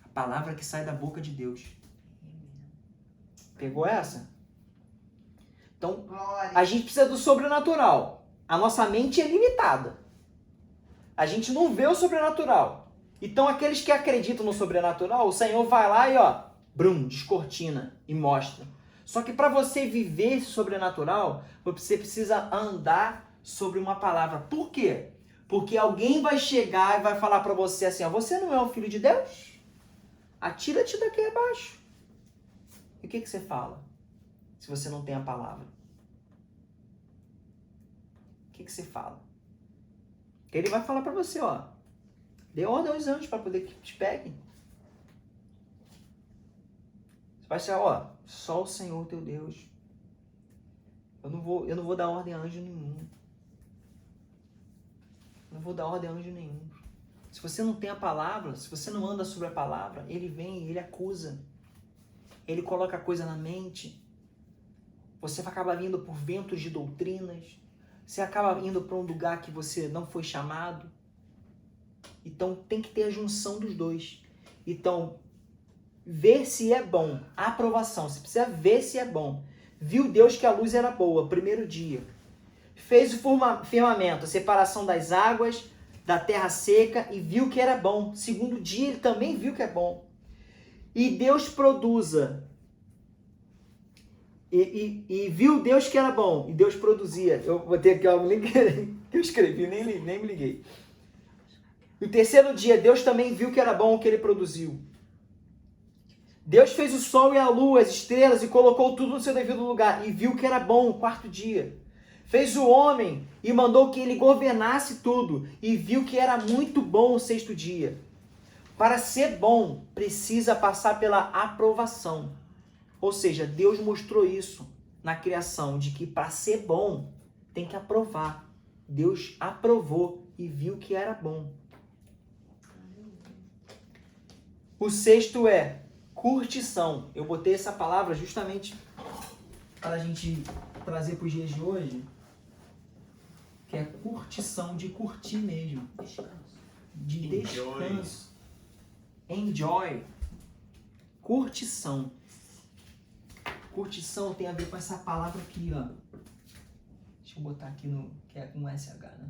A palavra que sai da boca de Deus. Pegou essa? Então, Glória. a gente precisa do sobrenatural. A nossa mente é limitada. A gente não vê o sobrenatural. Então, aqueles que acreditam no sobrenatural, o Senhor vai lá e, ó, descortina e mostra. Só que para você viver esse sobrenatural, você precisa andar sobre uma palavra. Por quê? Porque alguém vai chegar e vai falar para você assim, ó, você não é o filho de Deus? Atira-te daqui abaixo. E o que você fala? Se você não tem a palavra. O que você fala? Ele vai falar para você, ó, dê ordem aos anjos para poder que te peguem. Você vai ser, ó, só o Senhor teu Deus. Eu não vou dar ordem a anjo nenhum. Eu não vou dar ordem a anjo nenhum. Se você não tem a palavra, se você não anda sobre a palavra, ele vem, ele acusa. Ele coloca a coisa na mente. Você vai acabar vindo por ventos de doutrinas. Você acaba indo para um lugar que você não foi chamado. Então tem que ter a junção dos dois. Então, ver se é bom. A aprovação. Você precisa ver se é bom. Viu Deus que a luz era boa, primeiro dia. Fez o firmamento, a separação das águas, da terra seca, e viu que era bom. Segundo dia, ele também viu que é bom. E Deus produza. E viu Deus que era bom. E Deus produzia. Eu botei aqui algo que eu escrevi, nem me liguei. E o terceiro dia, Deus também viu que era bom o que ele produziu. Deus fez o sol e a lua, as estrelas, e colocou tudo no seu devido lugar. E viu que era bom o quarto dia. Fez o homem e mandou que ele governasse tudo. E viu que era muito bom o sexto dia. Para ser bom, precisa passar pela aprovação. Ou seja, Deus mostrou isso na criação, de que para ser bom, tem que aprovar. Deus aprovou e viu que era bom. O sexto é curtição. Eu botei essa palavra justamente para a gente trazer para os dias de hoje, que é curtição, de curtir mesmo. De descanso. Enjoy. Curtição. Curtição tem a ver com essa palavra aqui, ó. Deixa eu botar aqui no... que é com SH, né?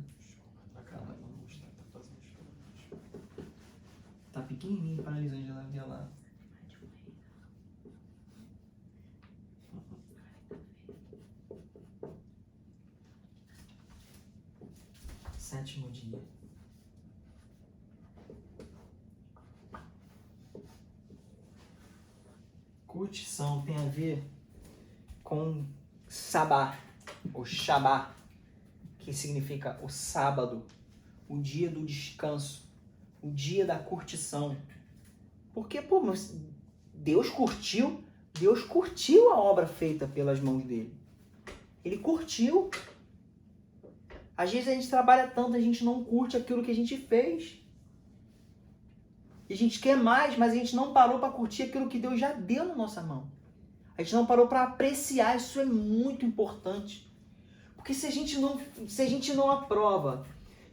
Tá pequenininho para a Elisângela ver lá. Sétimo dia. Curtição tem a ver com sabá, ou shabá, que significa o sábado, o dia do descanso, o dia da curtição. Porque, pô, Deus curtiu a obra feita pelas mãos dele. Ele curtiu. Às vezes a gente trabalha tanto, a gente não curte aquilo que a gente fez. E a gente quer mais, mas a gente não parou para curtir aquilo que Deus já deu na nossa mão. A gente não parou para apreciar, isso é muito importante. Porque se a gente não aprova,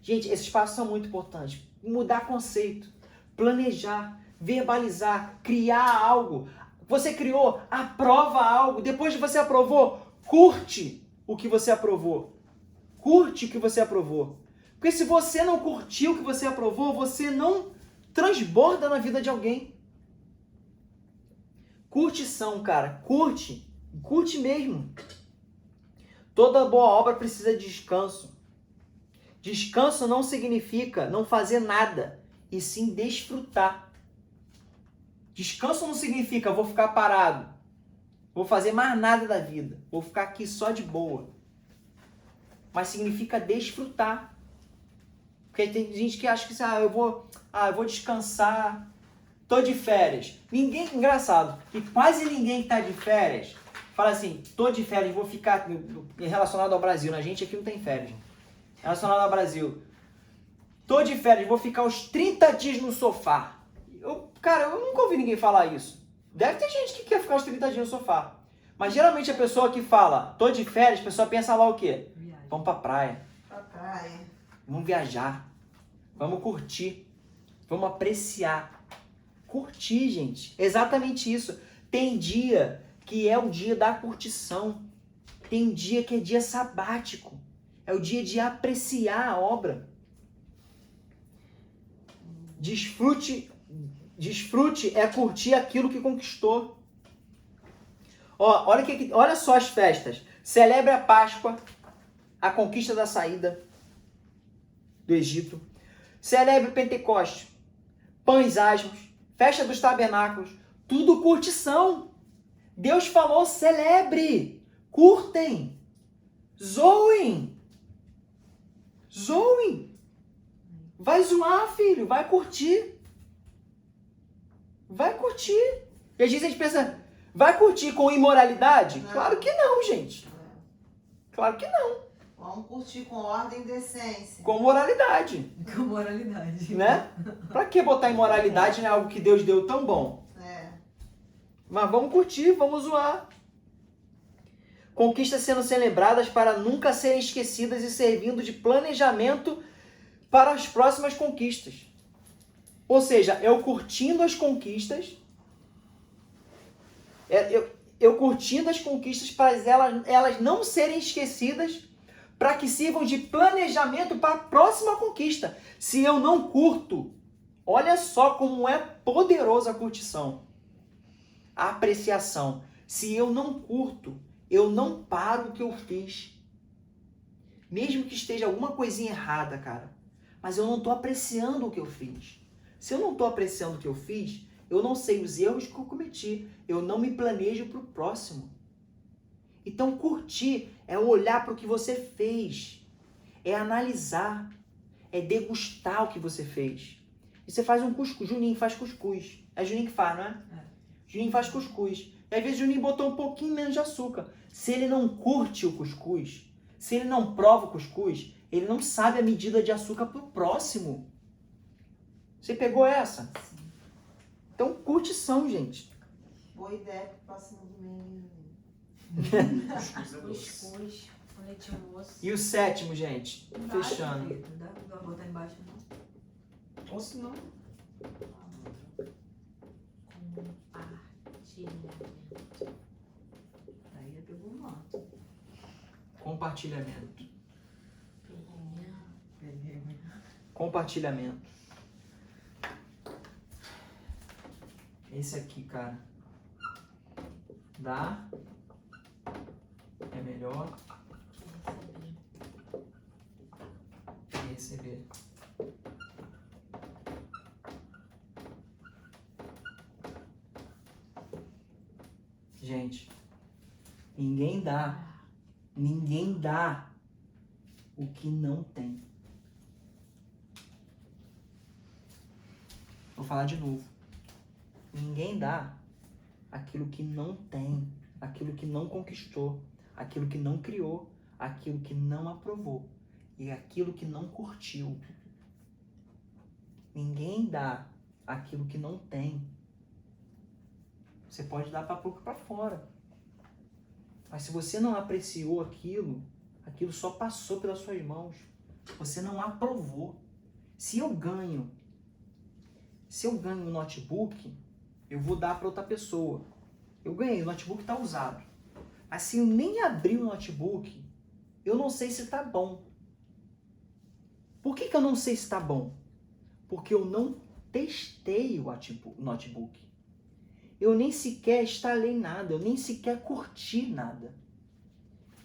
gente, esses passos são muito importantes. Mudar conceito, planejar, verbalizar, criar algo. Você criou, aprova algo. Depois que você aprovou, curte o que você aprovou. Curte o que você aprovou. Porque se você não curtiu o que você aprovou, você não transborda na vida de alguém. Curtição, cara. Curte. Curte mesmo. Toda boa obra precisa de descanso. Descanso não significa não fazer nada, e sim desfrutar. Descanso não significa vou ficar parado, vou fazer mais nada da vida, vou ficar aqui só de boa. Mas significa desfrutar. Porque tem gente que acha que eu vou descansar, tô de férias. Engraçado, que quase ninguém que tá de férias fala assim, tô de férias, vou ficar relacionado ao Brasil. A gente aqui não tem férias. Relacionado ao Brasil. Tô de férias, vou ficar os 30 dias no sofá. Cara, eu nunca ouvi ninguém falar isso. Deve ter gente que quer ficar os 30 dias no sofá. Mas geralmente a pessoa que fala, tô de férias, a pessoa pensa lá o quê? Viagem. Vamos pra praia. Pra praia. Vamos viajar. Vamos curtir. Vamos apreciar. Curtir, gente. Exatamente isso. Tem dia que é o dia da curtição. Tem dia que é dia sabático. É o dia de apreciar a obra. Desfrute é curtir aquilo que conquistou. Olha só as festas. Celebre a Páscoa, a conquista da saída do Egito. Celebre o Pentecoste, pães asmos, festa dos tabernáculos. Tudo curtição. Deus falou, celebre, curtem, zoem. Zoem. Vai zoar, filho, vai curtir. Vai curtir. E às vezes a gente pensa, vai curtir com imoralidade? Não. Claro que não, gente. Claro que não. Vamos curtir com ordem e decência. Com moralidade, Com moralidade. né? Pra que botar imoralidade em algo que Deus deu tão bom? É. Mas vamos curtir, vamos zoar. Conquistas sendo celebradas para nunca serem esquecidas e servindo de planejamento para as próximas conquistas. Ou seja, eu curtindo as conquistas, eu curtindo as conquistas para elas não serem esquecidas, para que sirvam de planejamento para a próxima conquista. Se eu não curto, olha só como é poderosa a curtição, a apreciação. Se eu não curto, eu não paro o que eu fiz. Mesmo que esteja alguma coisinha errada, cara. Mas eu não estou apreciando o que eu fiz. Se eu não estou apreciando o que eu fiz, eu não sei os erros que eu cometi. Eu não me planejo para o próximo. Então, curtir é olhar para o que você fez. É analisar. É degustar o que você fez. E você faz um cuscuz. Juninho faz cuscuz. É Juninho que faz, não é? Juninho faz cuscuz. E às vezes o Juninho botou um pouquinho menos de açúcar. Se ele não curte o cuscuz, se ele não prova o cuscuz, ele não sabe a medida de açúcar pro próximo. Você pegou essa? Sim. Então, curtição, gente. Boa ideia pro próximo domingo. Cuscuz, com leite moço. E o sétimo, gente? Embaixo, Fechando. Pedro, não dá pra botar embaixo, não. Ou se não... Compartilhamento. Aí já pegou um nó. Compartilhamento. Peguei. Compartilhamento. Esse aqui, cara. Dar é melhor que receber. Gente, ninguém dá o que não tem. Vou falar de novo. Ninguém dá aquilo que não tem, aquilo que não conquistou, aquilo que não criou, aquilo que não aprovou e aquilo que não curtiu. Ninguém dá aquilo que não tem. Você pode dar para pouco para fora. Mas se você não apreciou aquilo, aquilo só passou pelas suas mãos. Você não aprovou. Se eu ganho um notebook, eu vou dar para outra pessoa. Eu ganhei, o notebook está usado. Mas se eu nem abrir o notebook, eu não sei se está bom. Por que eu não sei se está bom? Porque eu não testei o notebook. Eu nem sequer instalei nada, eu nem sequer curti nada.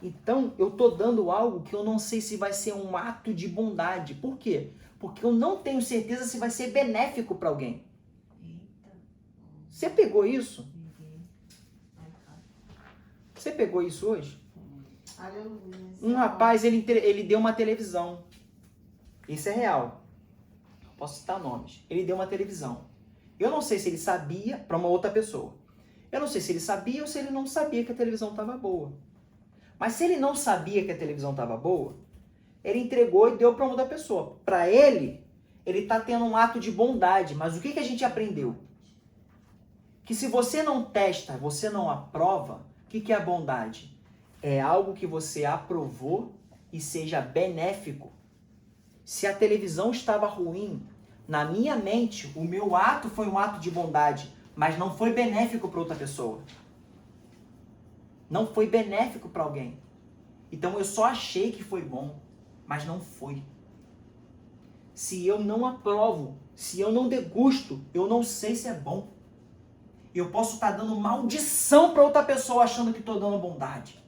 Então, eu estou dando algo que eu não sei se vai ser um ato de bondade. Por quê? Porque eu não tenho certeza se vai ser benéfico para alguém. Eita. Você pegou isso? Viver. Ai, cara. Você pegou isso hoje? Aleluia. Um rapaz, ele deu uma televisão. Isso é real. Posso citar nomes. Ele deu uma televisão. Eu não sei se ele sabia para uma outra pessoa. Eu não sei se ele sabia ou se ele não sabia que a televisão estava boa. Mas se ele não sabia que a televisão estava boa, ele entregou e deu para uma outra pessoa. Para ele está tendo um ato de bondade. Mas o que a gente aprendeu? Que se você não testa, você não aprova, o que é a bondade? É algo que você aprovou e seja benéfico. Se a televisão estava ruim, na minha mente, o meu ato foi um ato de bondade, mas não foi benéfico para outra pessoa. Não foi benéfico para alguém. Então eu só achei que foi bom, mas não foi. Se eu não aprovo, se eu não degusto, eu não sei se é bom. Eu posso estar dando maldição para outra pessoa achando que estou dando bondade.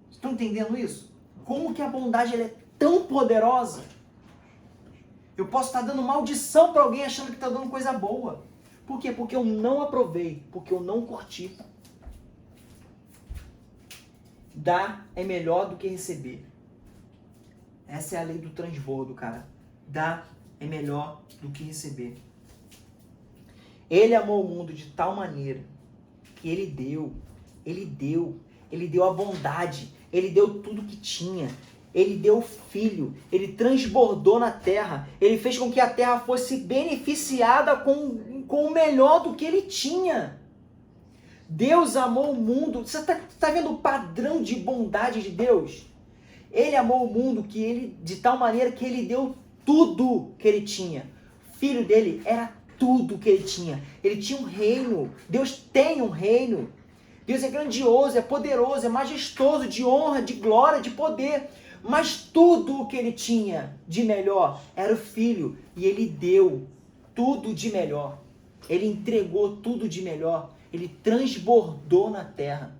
Estão entendendo isso? Como que a bondade ela é tão poderosa? Eu posso estar dando maldição para alguém achando que está dando coisa boa. Por quê? Porque eu não aprovei, porque eu não curti. Dar é melhor do que receber. Essa é a lei do transbordo, cara. Dar é melhor do que receber. Ele amou o mundo de tal maneira que ele deu a bondade, ele deu tudo que tinha, ele deu o filho, ele transbordou na terra, ele fez com que a terra fosse beneficiada com o melhor do que ele tinha. Deus amou o mundo. Você está vendo o padrão de bondade de Deus? Ele amou o mundo de tal maneira que ele deu tudo que ele tinha. O filho dele era tudo que ele tinha. Ele tinha um reino. Deus tem um reino. Deus é grandioso, é poderoso, é majestoso, de honra, de glória, de poder. Mas tudo o que ele tinha de melhor era o filho. E ele deu tudo de melhor. Ele entregou tudo de melhor. Ele transbordou na terra.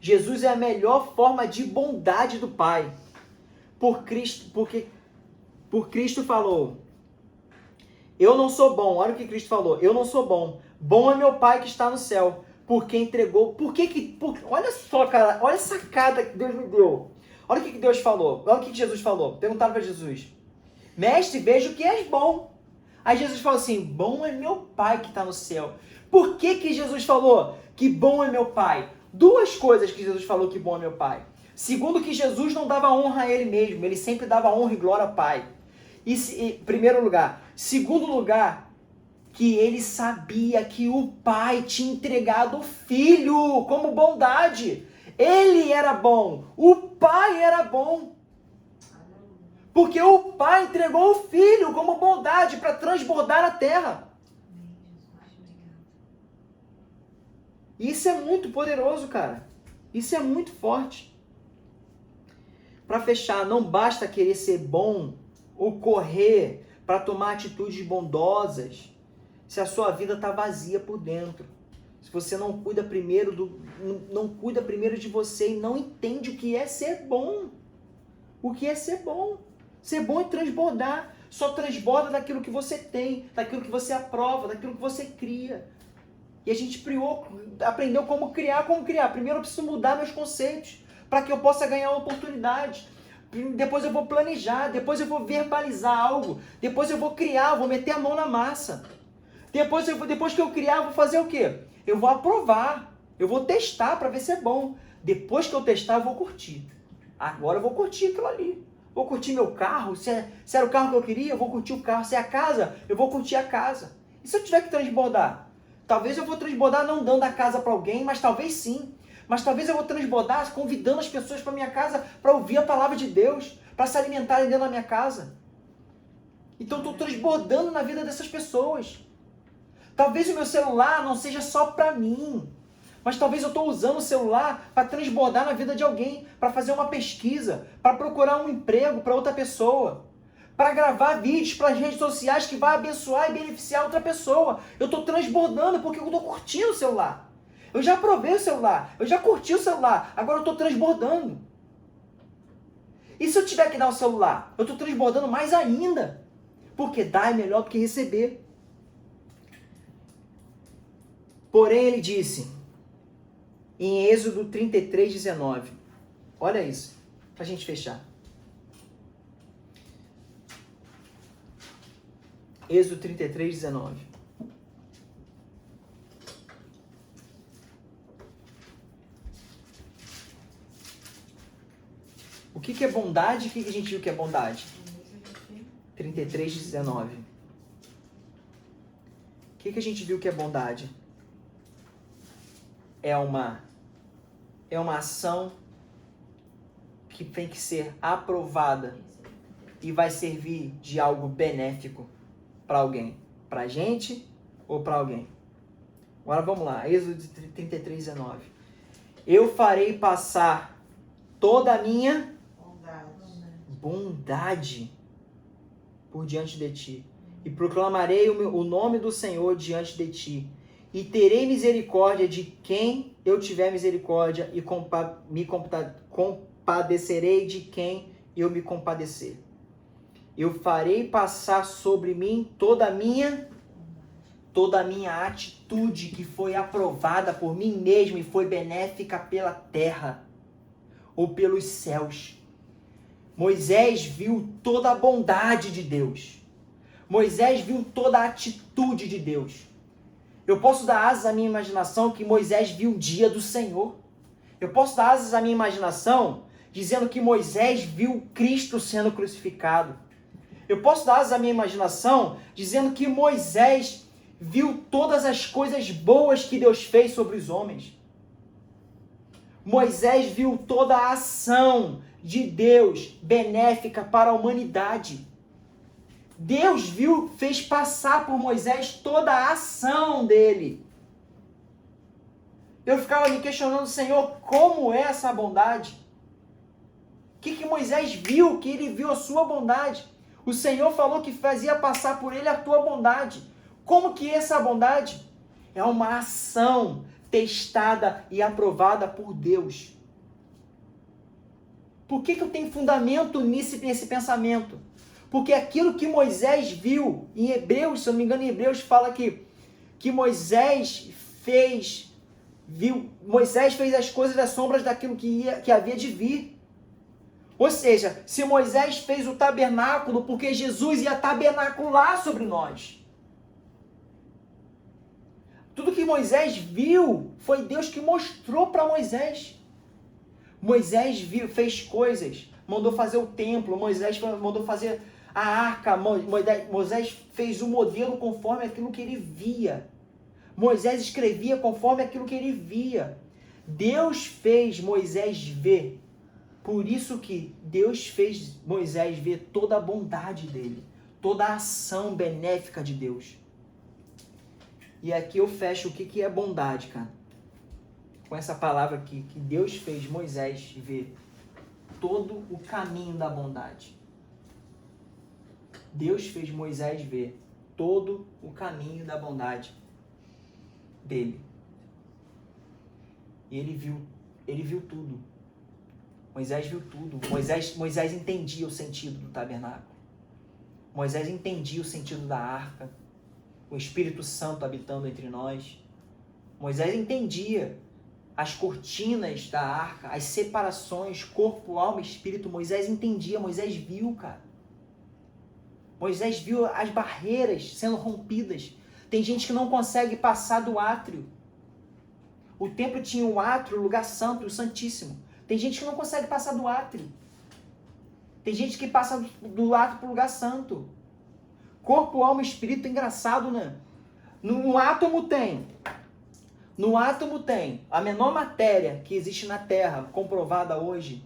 Jesus é a melhor forma de bondade do Pai. Por Cristo falou: eu não sou bom. Olha o que Cristo falou. Eu não sou bom. Bom é meu Pai que está no céu. Porque entregou. Olha só, cara. Olha a sacada que Deus me deu. Olha o que Deus falou. Olha o que Jesus falou. Perguntaram para Jesus: Mestre, vejo que és bom. Aí Jesus falou assim: bom é meu Pai que está no céu. Por que Jesus falou que bom é meu Pai? Duas coisas que Jesus falou que bom é meu Pai. Segundo, que Jesus não dava honra a ele mesmo. Ele sempre dava honra e glória ao Pai. Primeiro lugar. Segundo lugar, que ele sabia que o Pai tinha entregado o Filho como bondade. Ele era bom. O Pai era bom. Porque o Pai entregou o Filho como bondade para transbordar a terra. Isso é muito poderoso, cara. Isso é muito forte. Para fechar, não basta querer ser bom ou correr para tomar atitudes bondosas se a sua vida está vazia por dentro. Se você não cuida primeiro de você e não entende o que é ser bom. O que é ser bom? Ser bom é transbordar. Só transborda daquilo que você tem, daquilo que você aprova, daquilo que você cria. E a gente aprendeu como criar. Primeiro eu preciso mudar meus conceitos para que eu possa ganhar uma oportunidade. Depois eu vou planejar, depois eu vou verbalizar algo, depois eu vou criar, vou meter a mão na massa. Depois que eu criar, eu vou fazer o quê? Eu vou aprovar, eu vou testar para ver se é bom. Depois que eu testar, eu vou curtir. Agora eu vou curtir aquilo ali. Vou curtir meu carro, se era o carro que eu queria, eu vou curtir o carro. Se é a casa, eu vou curtir a casa. E se eu tiver que transbordar? Talvez eu vou transbordar não dando a casa para alguém, mas talvez sim. Mas talvez eu vou transbordar convidando as pessoas para minha casa para ouvir a palavra de Deus, para se alimentarem dentro da minha casa. Então eu estou transbordando na vida dessas pessoas. Talvez o meu celular não seja só para mim, mas talvez eu estou usando o celular para transbordar na vida de alguém, para fazer uma pesquisa, para procurar um emprego para outra pessoa, para gravar vídeos para as redes sociais que vai abençoar e beneficiar outra pessoa. Eu estou transbordando porque eu estou curtindo o celular. Eu já provei o celular, eu já curti o celular, agora eu estou transbordando. E se eu tiver que dar o celular? Eu estou transbordando mais ainda. Porque dar é melhor do que receber. Porém, ele disse, em Êxodo 33, 19. Olha isso, pra gente fechar. Êxodo 33, 19. O que é bondade? O que a gente viu que é bondade? 33, 19. O que a gente viu que é bondade? É uma ação que tem que ser aprovada e vai servir de algo benéfico para alguém. Pra gente ou para alguém. Agora vamos lá. Êxodo 33, 19. Eu farei passar toda a minha bondade por diante de ti. E proclamarei o nome do Senhor diante de ti. E terei misericórdia de quem eu tiver misericórdia e me compadecerei de quem eu me compadecer. Eu farei passar sobre mim toda a minha atitude que foi aprovada por mim mesmo e foi benéfica pela terra ou pelos céus. Moisés viu toda a bondade de Deus. Moisés viu toda a atitude de Deus. Eu posso dar asas à minha imaginação que Moisés viu o dia do Senhor. Eu posso dar asas à minha imaginação dizendo que Moisés viu Cristo sendo crucificado. Eu posso dar asas à minha imaginação dizendo que Moisés viu todas as coisas boas que Deus fez sobre os homens. Moisés viu toda a ação de Deus benéfica para a humanidade. Deus fez passar por Moisés toda a ação dele. Eu ficava me questionando, Senhor, como é essa bondade? O que Moisés viu? Que ele viu a sua bondade. O Senhor falou que fazia passar por ele a tua bondade. Como que é essa bondade? É uma ação testada e aprovada por Deus. Por que eu tenho fundamento nesse pensamento? Porque aquilo que Moisés viu, em Hebreus, se eu não me engano, em Hebreus fala que Moisés fez as coisas das sombras daquilo que havia de vir. Ou seja, se Moisés fez o tabernáculo, porque Jesus ia tabernacular sobre nós. Tudo que Moisés viu, foi Deus que mostrou para Moisés. Moisés fez coisas, mandou fazer o templo, Moisés mandou fazer a arca, Moisés fez o modelo conforme aquilo que ele via. Moisés escrevia conforme aquilo que ele via. Deus fez Moisés ver. Por isso que Deus fez Moisés ver toda a bondade dele, toda a ação benéfica de Deus. E aqui eu fecho o que é bondade, cara. Com essa palavra aqui, que Deus fez Moisés ver todo o caminho da bondade. Deus fez Moisés ver todo o caminho da bondade dele. E ele viu tudo. Moisés viu tudo. Moisés entendia o sentido do tabernáculo. Moisés entendia o sentido da arca. O Espírito Santo habitando entre nós. Moisés entendia as cortinas da arca, as separações, corpo, alma e espírito. Moisés entendia, Moisés viu, cara. Moisés viu as barreiras sendo rompidas. Tem gente que não consegue passar do átrio. O templo tinha o átrio, o lugar santo e o santíssimo. Tem gente que não consegue passar do átrio. Tem gente que passa do átrio para o lugar santo. Corpo, alma e espírito é engraçado, né? No átomo tem a menor matéria que existe na Terra, comprovada hoje,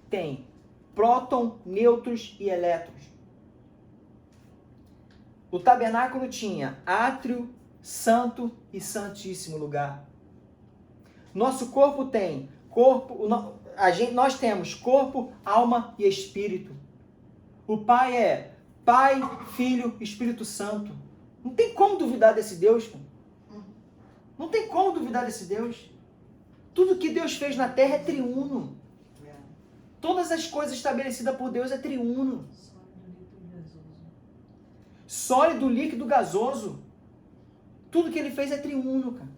tem próton, nêutrons e elétrons. O tabernáculo tinha átrio, santo e santíssimo lugar. Nosso corpo tem nós temos corpo, alma e espírito. O Pai é Pai, Filho e Espírito Santo. Não tem como duvidar desse Deus. Não tem como duvidar desse Deus. Tudo que Deus fez na terra é triuno. Todas as coisas estabelecidas por Deus é triuno. sólido, líquido, gasoso. Tudo que ele fez é triuno, cara.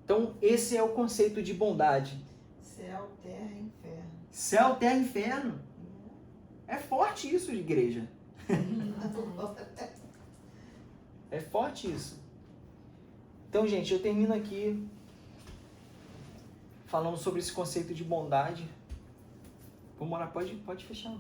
Então, esse é o conceito de bondade. Céu, terra e inferno. Céu, terra e inferno. É forte isso, igreja. É forte isso. Então, gente, eu termino aqui falando sobre esse conceito de bondade. Vamos orar, pode fechar.